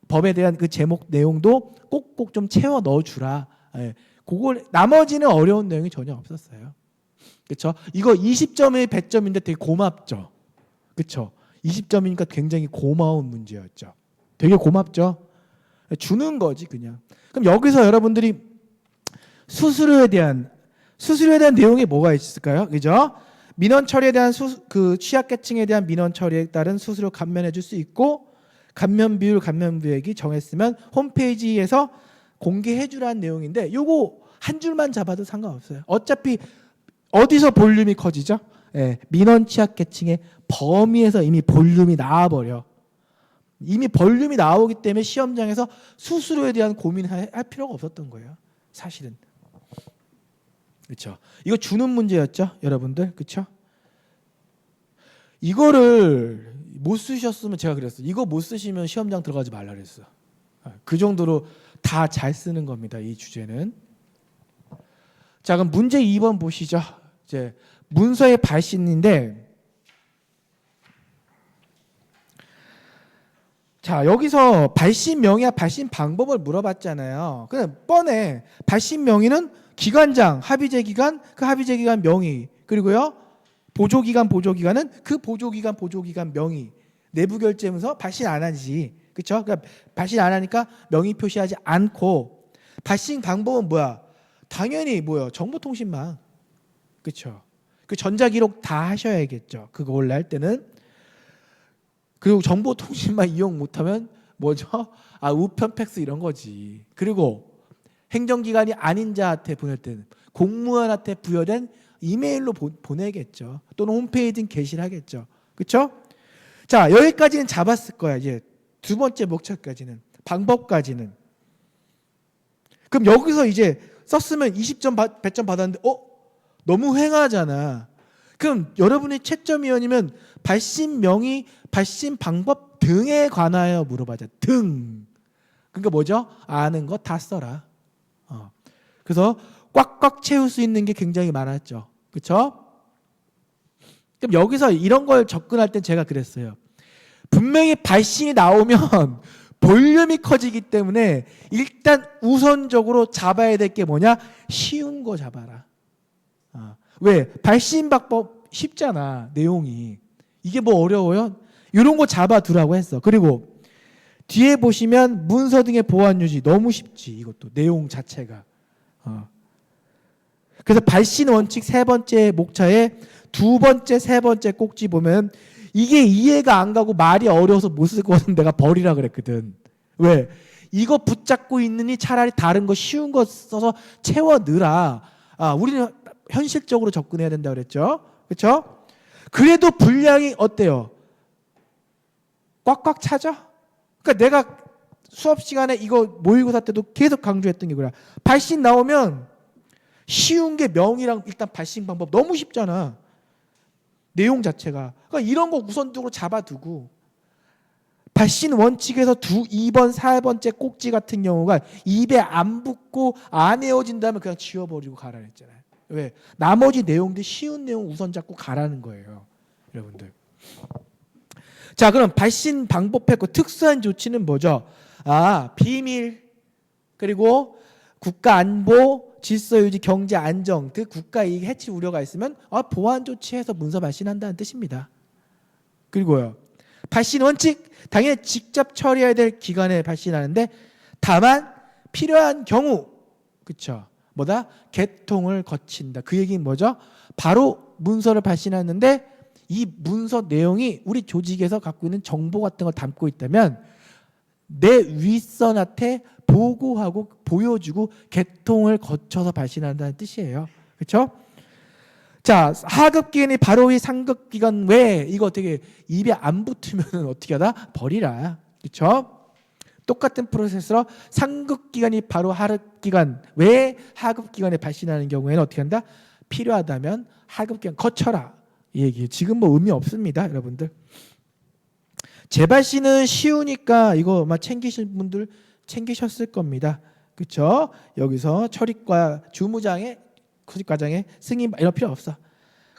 법에 대한 그 제목 내용도 꼭꼭 좀 채워 넣어주라. 그걸 나머지는 어려운 내용이 전혀 없었어요. 그렇죠? 이거 20점의 100점인데 되게 고맙죠. 그렇죠? 20점이니까 굉장히 고마운 문제였죠. 되게 고맙죠. 주는 거지 그냥. 그럼 여기서 여러분들이 수수료에 대한 내용이 뭐가 있을까요? 그죠? 민원 처리에 대한 그 취약계층에 대한 민원 처리에 따른 수수료 감면해 줄 수 있고, 감면 비율, 감면 부액이 정했으면 홈페이지에서 공개해 주라는 내용인데, 요거 한 줄만 잡아도 상관없어요. 어차피 어디서 볼륨이 커지죠? 민원 취약계층의 범위에서 이미 볼륨이 나와버려. 이미 볼륨이 나오기 때문에 시험장에서 수수료에 대한 고민할 필요가 없었던 거예요. 사실은. 그렇죠. 이거 주는 문제였죠, 여러분들. 그렇죠? 이거를 못 쓰셨으면 제가 그랬어요. 이거 못 쓰시면 시험장 들어가지 말라 그랬어. 그 정도로 다 잘 쓰는 겁니다, 이 주제는. 자, 그럼 문제 2번 보시죠. 이제 문서의 발신인데, 자, 여기서 발신 명의와 발신 방법을 물어봤잖아요. 그냥 뻔해. 발신 명의는 기관장, 합의제 기간, 그 합의제 기간 명의, 그리고요 보조기간은 그 보조기간 명의. 내부 결제 문서 발신 안 하지. 그렇죠? 그러니까 발신 안 하니까 명의 표시하지 않고 발신 방법은 뭐야? 당연히 뭐요? 정보통신망. 그렇죠? 그 전자기록 다 하셔야겠죠. 그거 원래 할 때는. 그리고 정보통신망 이용 못하면 뭐죠? 우편 팩스 이런 거지. 그리고 행정기관이 아닌 자한테 보낼 때는 공무원한테 부여된 이메일로 보내겠죠. 또는 홈페이지에 게시를 하겠죠. 그렇죠? 자, 여기까지는 잡았을 거야. 이제 두 번째 목차까지는, 방법까지는. 그럼 여기서 이제 썼으면 20점 100점 받았는데 너무 횡하잖아. 그럼 여러분이 채점위원이면 발신 명의, 발신 방법 등에 관하여 물어봐자. 등. 그러니까 뭐죠? 아는 거 다 써라. 그래서 꽉꽉 채울 수 있는 게 굉장히 많았죠. 그렇죠? 그럼 여기서 이런 걸 접근할 땐 제가 그랬어요. 분명히 발신이 나오면 볼륨이 커지기 때문에 일단 우선적으로 잡아야 될 게 뭐냐? 쉬운 거 잡아라. 왜? 발신 방법 쉽잖아. 내용이. 이게 뭐 어려워요? 이런 거 잡아두라고 했어. 그리고 뒤에 보시면 문서 등의 보안 유지 너무 쉽지. 이것도 내용 자체가. 그래서 발신 원칙 세 번째 목차에 두 번째, 세 번째 꼭지 보면 이게 이해가 안 가고 말이 어려워서 못 쓸 것 같은데 내가 버리라 그랬거든. 왜? 이거 붙잡고 있느니 차라리 다른 거 쉬운 거 써서 채워 넣으라. 우리는 현실적으로 접근해야 된다 그랬죠. 그렇죠? 그래도 분량이 어때요? 꽉꽉 차죠? 그러니까 내가 수업 시간에 이거 모의고사 때도 계속 강조했던 게 뭐야? 발신 나오면 쉬운 게 명이랑 일단 발신 방법 너무 쉽잖아. 내용 자체가. 그러니까 이런 거 우선적으로 잡아두고 발신 원칙에서 2번, 4번째 꼭지 같은 경우가 입에 안 붙고 안 외워진다면 그냥 지워버리고 가라 했잖아요. 왜? 나머지 내용들 쉬운 내용 우선 잡고 가라는 거예요. 여러분들. 자, 그럼 발신 방법했고 특수한 조치는 뭐죠? 비밀, 그리고 국가 안보, 질서 유지, 경제 안정 등 국가 이익 해칠 우려가 있으면 보안 조치해서 문서 발신한다는 뜻입니다. 그리고요. 발신 원칙, 당연히 직접 처리해야 될 기관에 발신하는데 다만 필요한 경우, 그렇죠? 뭐다? 개통을 거친다. 그 얘기는 뭐죠? 바로 문서를 발신하는데 이 문서 내용이 우리 조직에서 갖고 있는 정보 같은 걸 담고 있다면 내 윗선한테 보고하고 보여주고 개통을 거쳐서 발신한다는 뜻이에요. 그렇죠? 자, 하급기관이 바로 이 상급기관 외에 이거 어떻게 입에 안 붙으면 어떻게 하다? 버리라. 그렇죠? 똑같은 프로세스로 상급기관이 바로 하급기관 외에 하급기관에 발신하는 경우에는 어떻게 한다? 필요하다면 하급기관 거쳐라. 이 얘기예요. 지금 뭐 의미 없습니다, 여러분들. 재발신은 쉬우니까 이거 아마 챙기실 분들 챙기셨을 겁니다. 그렇죠? 여기서 처리과 주무장에 수직과장에 승인 이런 필요 없어.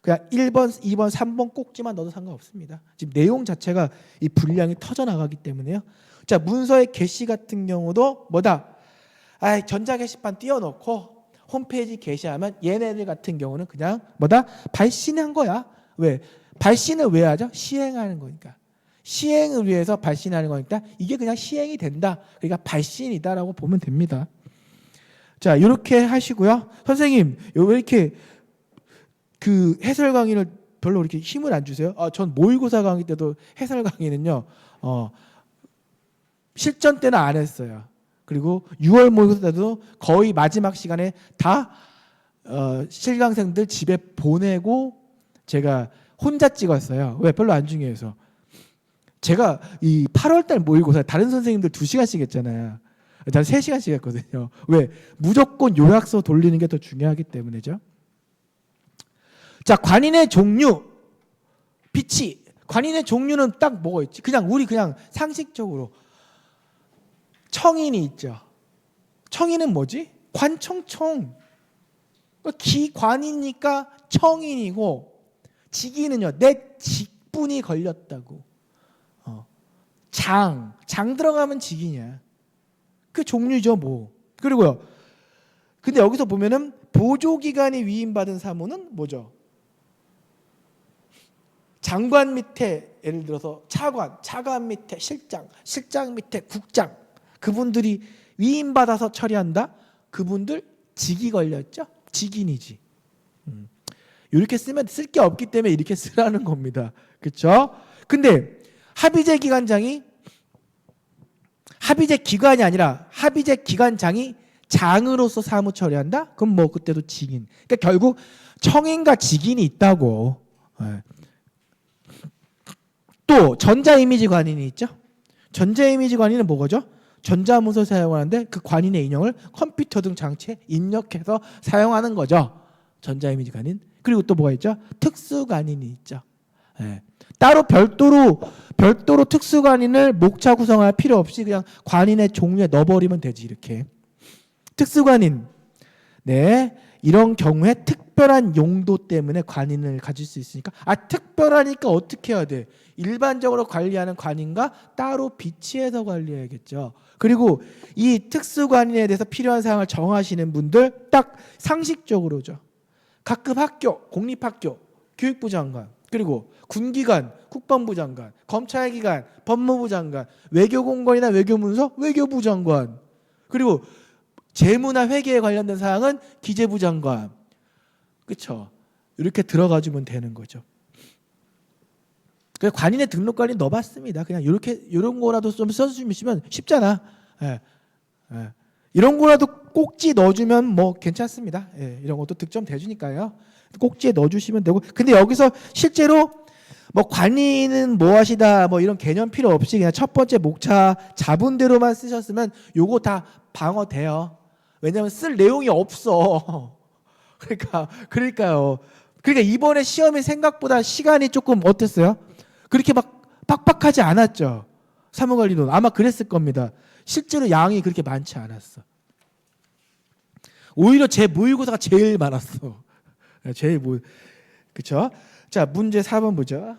그냥 1번, 2번, 3번 꼭지만 넣어도 상관없습니다. 지금 내용 자체가 이 분량이 터져 나가기 때문에요. 자, 문서의 게시 같은 경우도 뭐다? 전자 게시판 띄워놓고 홈페이지 게시하면 얘네들 같은 경우는 그냥 뭐다? 발신한 거야. 왜? 발신을 왜 하죠? 시행하는 거니까. 시행을 위해서 발신하는 거니까 이게 그냥 시행이 된다. 그러니까 발신이다라고 보면 됩니다. 자, 이렇게 하시고요. 선생님, 왜 이렇게 그 해설 강의를 별로 이렇게 힘을 안 주세요? 전 모의고사 강의 때도 해설 강의는요, 실전 때는 안 했어요. 그리고 6월 모의고사 때도 거의 마지막 시간에 다 실강생들 집에 보내고 제가 혼자 찍었어요. 왜? 별로 안 중요해서. 제가 이 8월달 모의고사 다른 선생님들 2시간씩 했잖아요. 난 3시간씩 했거든요. 왜? 무조건 요약서 돌리는 게 더 중요하기 때문이죠. 자, 관인의 종류. 비치. 관인의 종류는 딱 뭐가 있지? 우리 그냥 상식적으로 청인이 있죠. 청인은 뭐지? 관청청. 기관이니까 청인이고, 직위는요, 내 직분이 걸렸다고. 장 들어가면 직이냐. 그 종류죠, 뭐. 그리고요. 근데 여기서 보면은 보조기관이 위임받은 사무는 뭐죠? 장관 밑에 예를 들어서 차관 밑에 실장 밑에 국장, 그분들이 위임받아서 처리한다. 그분들 직이 걸렸죠. 직인이지. 이렇게 쓰면 쓸 게 없기 때문에 이렇게 쓰라는 겁니다. 그렇죠? 근데 합의제 기관이 아니라 합의제 기관장이 장으로서 사무 처리한다? 그럼 뭐 그때도 직인. 그러니까 결국 청인과 직인이 있다고. 또 전자이미지 관인이 있죠. 전자이미지 관인은 뭐죠? 전자문서 사용하는데 그 관인의 인형을 컴퓨터 등 장치에 입력해서 사용하는 거죠. 전자이미지 관인. 그리고 또 뭐가 있죠? 특수관인이 있죠. 따로 별도로 특수관인을 목차 구성할 필요 없이 그냥 관인의 종류에 넣어버리면 되지. 이렇게 특수관인. 네, 이런 경우에 특별한 용도 때문에 관인을 가질 수 있으니까 특별하니까 어떻게 해야 돼? 일반적으로 관리하는 관인과 따로 비치해서 관리해야겠죠. 그리고 이 특수관인에 대해서 필요한 사항을 정하시는 분들 딱 상식적으로죠. 각급 학교, 공립학교, 교육부 장관, 그리고 군기관, 국방부 장관, 검찰기관, 법무부 장관, 외교공관이나 외교문서, 외교부 장관, 그리고 재무나 회계에 관련된 사항은 기재부 장관. 그렇죠? 이렇게 들어가주면 되는 거죠. 그래서 관인의 등록관리 넣어봤습니다. 그냥 이런 거라도 좀 써주시면 쉽잖아. 이런 거라도 꼭지 넣어주면 뭐 괜찮습니다. 이런 것도 득점 돼주니까요. 꼭지에 넣어주시면 되고. 근데 여기서 실제로 뭐 관인은 뭐 하시다 뭐 이런 개념 필요 없이 그냥 첫 번째 목차 잡은 대로만 쓰셨으면 요거 다 방어돼요. 왜냐하면 쓸 내용이 없어. 그러니까요. 그러니까 이번에 시험이 생각보다 시간이 조금 어땠어요? 그렇게 막 빡빡하지 않았죠. 사무관리론 아마 그랬을 겁니다. 실제로 양이 그렇게 많지 않았어. 오히려 제 모의고사가 제일 많았어. 그렇죠? 자, 문제 4번 보죠.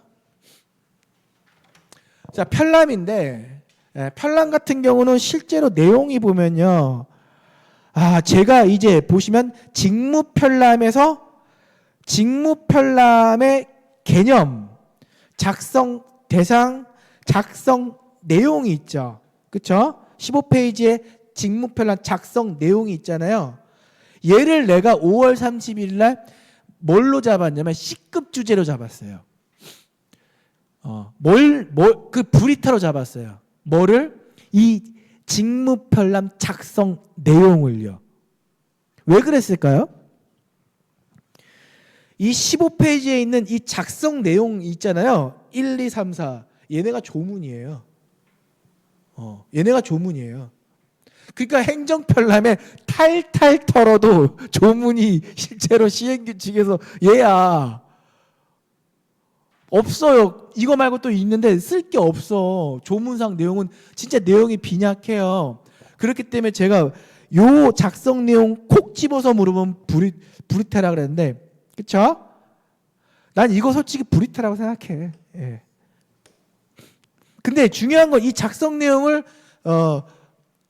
자, 편람인데 편람 같은 경우는 실제로 내용이 보면요. 제가 이제 보시면 직무편람의 개념, 작성 대상, 작성 내용이 있죠. 그렇죠? 15페이지에 직무편람 작성 내용이 있잖아요. 얘를 내가 5월 30일 날 뭘로 잡았냐면 C급 주제로 잡았어요. 그 브리타로 잡았어요. 뭐를? 이 직무편람 작성 내용을요. 왜 그랬을까요? 이 15페이지에 있는 이 작성 내용 있잖아요. 1, 2, 3, 4. 얘네가 조문이에요. 얘네가 조문이에요. 그러니까 행정편람에 탈탈 털어도 조문이 실제로 시행규칙에서 얘야. 없어요. 이거 말고 또 있는데 쓸 게 없어. 조문상 내용은 진짜 내용이 빈약해요. 그렇기 때문에 제가 요 작성 내용 콕 집어서 물으면 브리테라 그랬는데, 그쵸? 난 이거 솔직히 브리테라고 생각해. 근데 중요한 건 이 작성 내용을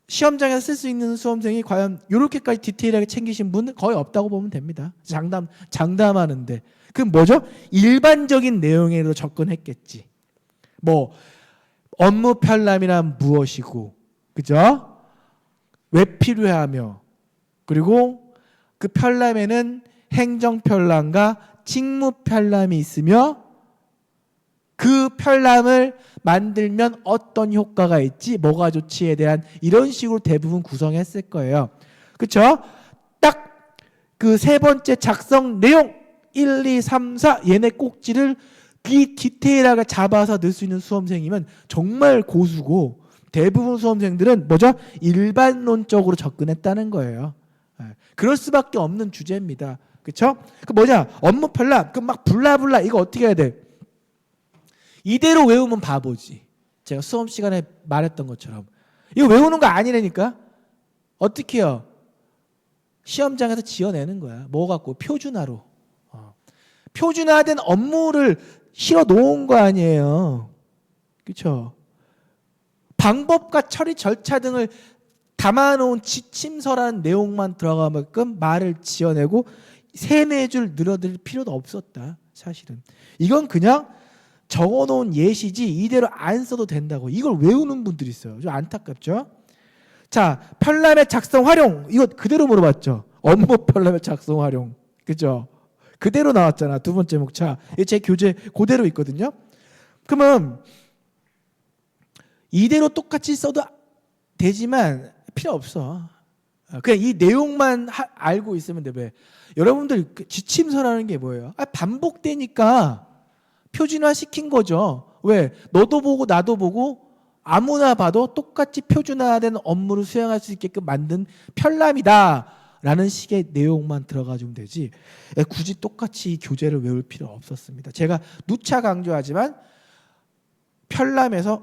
시험장에서 쓸 수 있는 수험생이 과연 이렇게까지 디테일하게 챙기신 분은 거의 없다고 보면 됩니다. 장담하는데. 그럼 뭐죠? 일반적인 내용으로 접근했겠지. 뭐 업무 편람이란 무엇이고, 그죠? 왜 필요하며, 그리고 그 편람에는 행정 편람과 직무 편람이 있으며 그 편람을 만들면 어떤 효과가 있지, 뭐가 좋지에 대한 이런 식으로 대부분 구성했을 거예요. 그렇죠? 딱 그 세 번째 작성 내용 1, 2, 3, 4 얘네 꼭지를 디테일하게 잡아서 넣을 수 있는 수험생이면 정말 고수고, 대부분 수험생들은 뭐죠? 일반론적으로 접근했다는 거예요. 그럴 수밖에 없는 주제입니다. 그렇죠? 그 뭐냐? 업무 편람. 그 막 블라블라 이거 어떻게 해야 돼? 이대로 외우면 바보지. 제가 수업 시간에 말했던 것처럼. 이거 외우는 거 아니라니까. 어떻게 해요? 시험장에서 지어내는 거야. 뭐 갖고? 표준화로. 표준화된 업무를 실어 놓은 거 아니에요. 그렇죠? 방법과 처리 절차 등을 담아놓은 지침서라는 내용만 들어가게끔 말을 지어내고 세네 줄 늘어들 필요도 없었다. 사실은. 이건 그냥 적어놓은 예시지 이대로 안 써도 된다고. 이걸 외우는 분들이 있어요. 좀 안타깝죠? 자, 편람의 작성 활용. 이거 그대로 물어봤죠. 업무 편람의 작성 활용. 그죠? 그대로 나왔잖아. 두 번째 목차. 제 교재 그대로 있거든요. 그러면 이대로 똑같이 써도 되지만 필요 없어. 그냥 이 내용만 알고 있으면 돼. 왜? 여러분들 지침서라는 게 뭐예요? 반복되니까 표준화 시킨 거죠. 왜? 너도 보고 나도 보고 아무나 봐도 똑같이 표준화된 업무를 수행할 수 있게끔 만든 편람이다 라는 식의 내용만 들어가주면 되지, 굳이 똑같이 교재를 외울 필요 없었습니다. 제가 누차 강조하지만 편람에서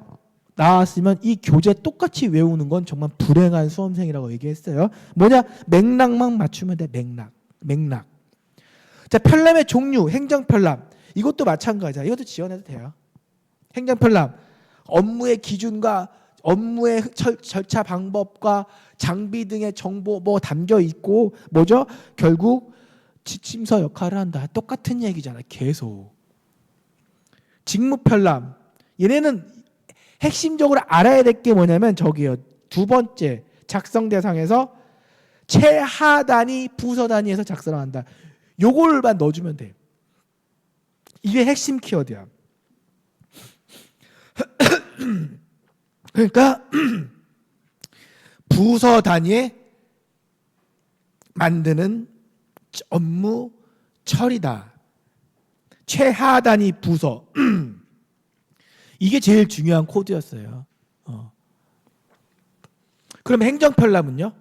나왔으면 이 교재 똑같이 외우는 건 정말 불행한 수험생이라고 얘기했어요. 뭐냐? 맥락만 맞추면 돼. 맥락. 자, 편람의 종류, 행정편람. 이것도 마찬가지야. 이것도 지원해도 돼요. 행정편람, 업무의 기준과 업무의 절차 방법과 장비 등의 정보 뭐 담겨 있고 뭐죠? 결국 지침서 역할을 한다. 똑같은 얘기잖아. 계속. 직무편람. 얘네는 핵심적으로 알아야 될 게 뭐냐면 저기요. 두 번째 작성 대상에서 최하 단위, 부서 단위에서 작성을 한다. 요걸만 넣어주면 돼. 이게 핵심 키워드야. 그러니까 부서 단위에 만드는 업무 처리다. 최하 단위 부서. 이게 제일 중요한 코드였어요. 그럼 행정편람은요?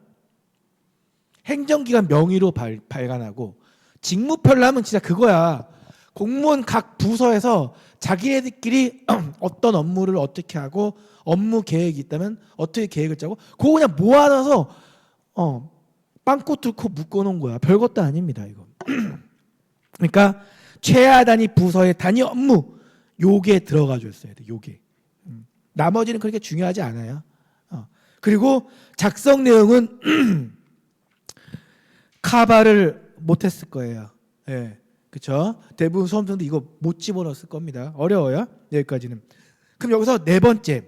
행정기관 명의로 발간하고, 직무편람은 진짜 그거야. 공무원 각 부서에서 자기네들끼리 어떤 업무를 어떻게 하고 업무 계획이 있다면 어떻게 계획을 짜고 그거 그냥 모아놔서 빵꾸 뚫고 묶어놓은 거야. 별것도 아닙니다. 이거. 그러니까 최하 단위 부서의 단위 업무 요게 들어가 줬어야 돼. 요게. 나머지는 그렇게 중요하지 않아요. 그리고 작성 내용은 카바를 못했을 거예요. 예. 그렇죠? 대부분 수험생도 이거 못 집어넣었을 겁니다. 어려워요. 여기까지는. 그럼 여기서 네 번째,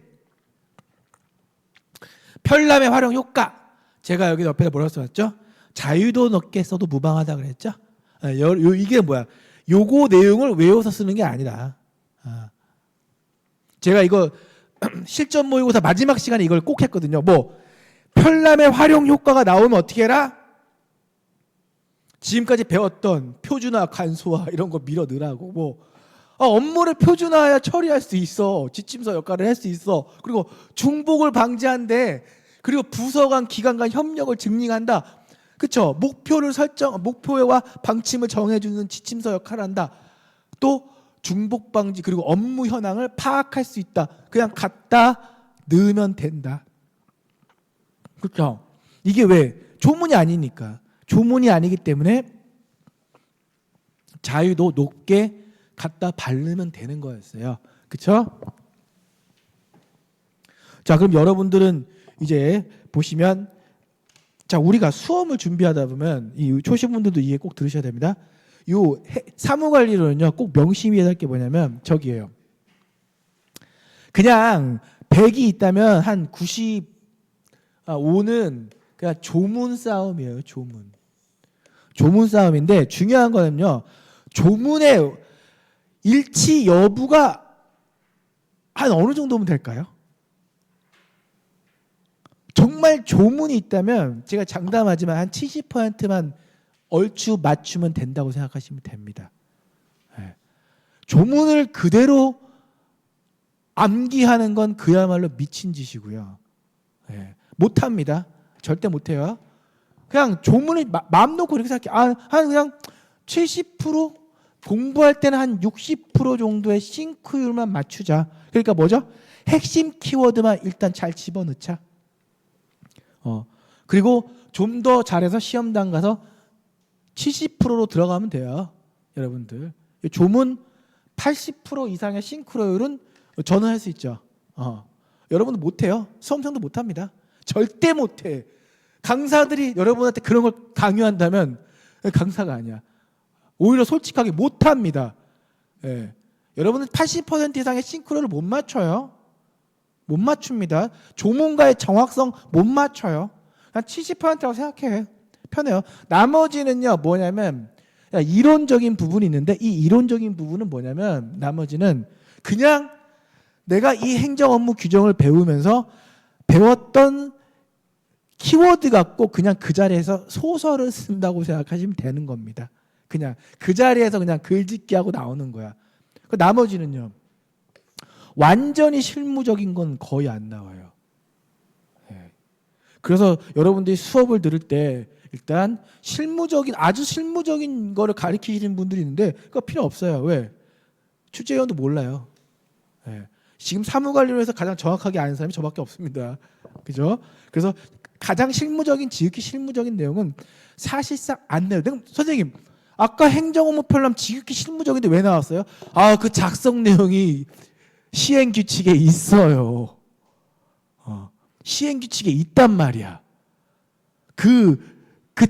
편람의 활용 효과. 제가 여기 옆에 뭐라고 써놨죠? 자유도 높게 써도 무방하다 그랬죠? 이게 뭐야? 요거 내용을 외워서 쓰는 게 아니라, 제가 이거 실전 모의고사 마지막 시간에 이걸 꼭 했거든요. 뭐 편람의 활용 효과가 나오면 어떻게 해라? 지금까지 배웠던 표준화, 간소화 이런 거 밀어 넣으라고. 뭐 업무를 표준화해야 처리할 수 있어. 지침서 역할을 할 수 있어. 그리고 중복을 방지한대. 그리고 부서 간 기관 간 협력을 증진한다. 그렇죠? 목표와 방침을 정해주는 지침서 역할을 한다. 또 중복 방지 그리고 업무 현황을 파악할 수 있다. 그냥 갖다 넣으면 된다. 그렇죠? 이게 왜? 조문이 아니니까. 조문이 아니기 때문에 자유도 높게 갖다 바르면 되는 거였어요. 그렇죠? 자, 그럼 여러분들은 이제 보시면, 자, 우리가 수험을 준비하다 보면 이 초심분들도 이게 꼭 들으셔야 됩니다. 요 사무관리로는요 꼭 명심해야 할 게 뭐냐면 저기예요. 그냥 100이 있다면 한 95는 그냥 조문 싸움이에요. 조문 싸움인데 중요한 거는요, 조문의 일치 여부가 한 어느 정도면 될까요? 정말 조문이 있다면 제가 장담하지만 한 70%만 얼추 맞추면 된다고 생각하시면 됩니다. 네. 조문을 그대로 암기하는 건 그야말로 미친 짓이고요. 네. 못합니다. 절대 못해요. 그냥 조문을 마음 놓고 이렇게 생각해. 한 그냥 70% 공부할 때는 한 60% 정도의 싱크율만 맞추자. 그러니까 뭐죠? 핵심 키워드만 일단 잘 집어넣자. 그리고 좀 더 잘해서 시험장 가서 70%로 들어가면 돼요. 여러분들. 조문 80% 이상의 싱크로율은 저는 할 수 있죠. 여러분도 못해요. 수험생도 못합니다. 절대 못해. 강사들이 여러분한테 그런 걸 강요한다면 강사가 아니야. 오히려 솔직하게 못합니다. 예. 여러분은 80% 이상의 싱크로를 못 맞춰요. 못 맞춥니다. 조문가의 정확성 못 맞춰요. 한 70%라고 생각해. 편해요. 나머지는요, 뭐냐면, 이론적인 부분이 있는데, 이 이론적인 부분은 뭐냐면, 나머지는 그냥 내가 이 행정 업무 규정을 배우면서 배웠던 키워드 갖고 그냥 그 자리에서 소설을 쓴다고 생각하시면 되는 겁니다. 그냥 그 자리에서 그냥 글짓기 하고 나오는 거야. 그 나머지는요, 완전히 실무적인 건 거의 안 나와요. 그래서 여러분들이 수업을 들을 때 일단 실무적인, 아주 실무적인 거를 가르치시는 분들이 있는데 그거 필요 없어요. 왜? 출제위원도 몰라요. 지금 사무관리론에서 가장 정확하게 아는 사람이 저밖에 없습니다. 그죠? 그래서 가장 실무적인, 지극히 실무적인 내용은 사실상 안 나요. 선생님, 아까 행정업무 편람 지극히 실무적인데 왜 나왔어요? 아, 그 작성 내용이 시행규칙에 있어요. 시행규칙에 있단 말이야. 그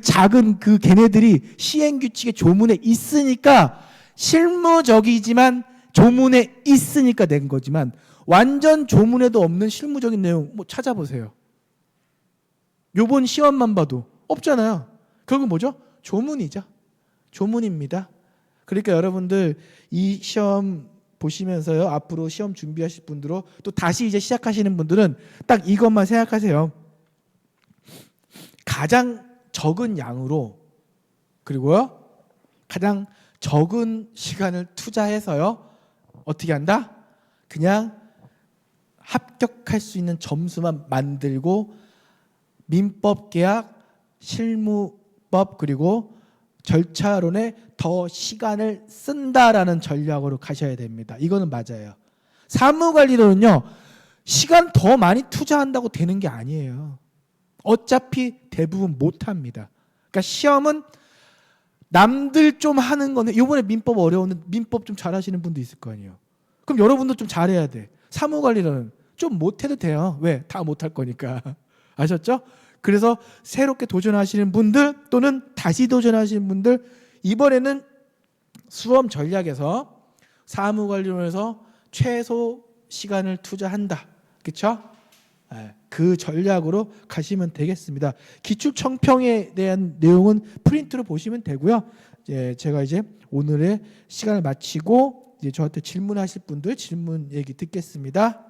작은 그 걔네들이 시행규칙의 조문에 있으니까 실무적이지만 조문에 있으니까 낸 거지만 완전 조문에도 없는 실무적인 내용 뭐 찾아보세요. 요번 시험만 봐도 없잖아요. 결국 뭐죠? 조문이죠. 조문입니다. 그러니까 여러분들 이 시험 보시면서요, 앞으로 시험 준비하실 분들로 또 다시 이제 시작하시는 분들은 딱 이것만 생각하세요. 가장 적은 양으로, 그리고요 가장 적은 시간을 투자해서요 어떻게 한다? 그냥 합격할 수 있는 점수만 만들고 민법 계약, 실무법 그리고 절차론에 더 시간을 쓴다라는 전략으로 가셔야 됩니다. 이거는 맞아요. 사무관리론은요, 시간 더 많이 투자한다고 되는 게 아니에요. 어차피 대부분 못합니다. 그러니까 시험은 남들 좀 하는 건데, 이번에 민법 어려운데 민법 좀 잘하시는 분도 있을 거 아니에요. 그럼 여러분도 좀 잘해야 돼. 사무관리론은 좀 못해도 돼요. 왜? 다 못할 거니까. 아셨죠? 그래서 새롭게 도전하시는 분들 또는 다시 도전하시는 분들, 이번에는 수험 전략에서 사무관리론에서 최소 시간을 투자한다. 그렇죠? 그 전략으로 가시면 되겠습니다. 기출청평에 대한 내용은 프린트로 보시면 되고요. 제가 이제 오늘의 시간을 마치고 이제 저한테 질문하실 분들 질문 얘기 듣겠습니다.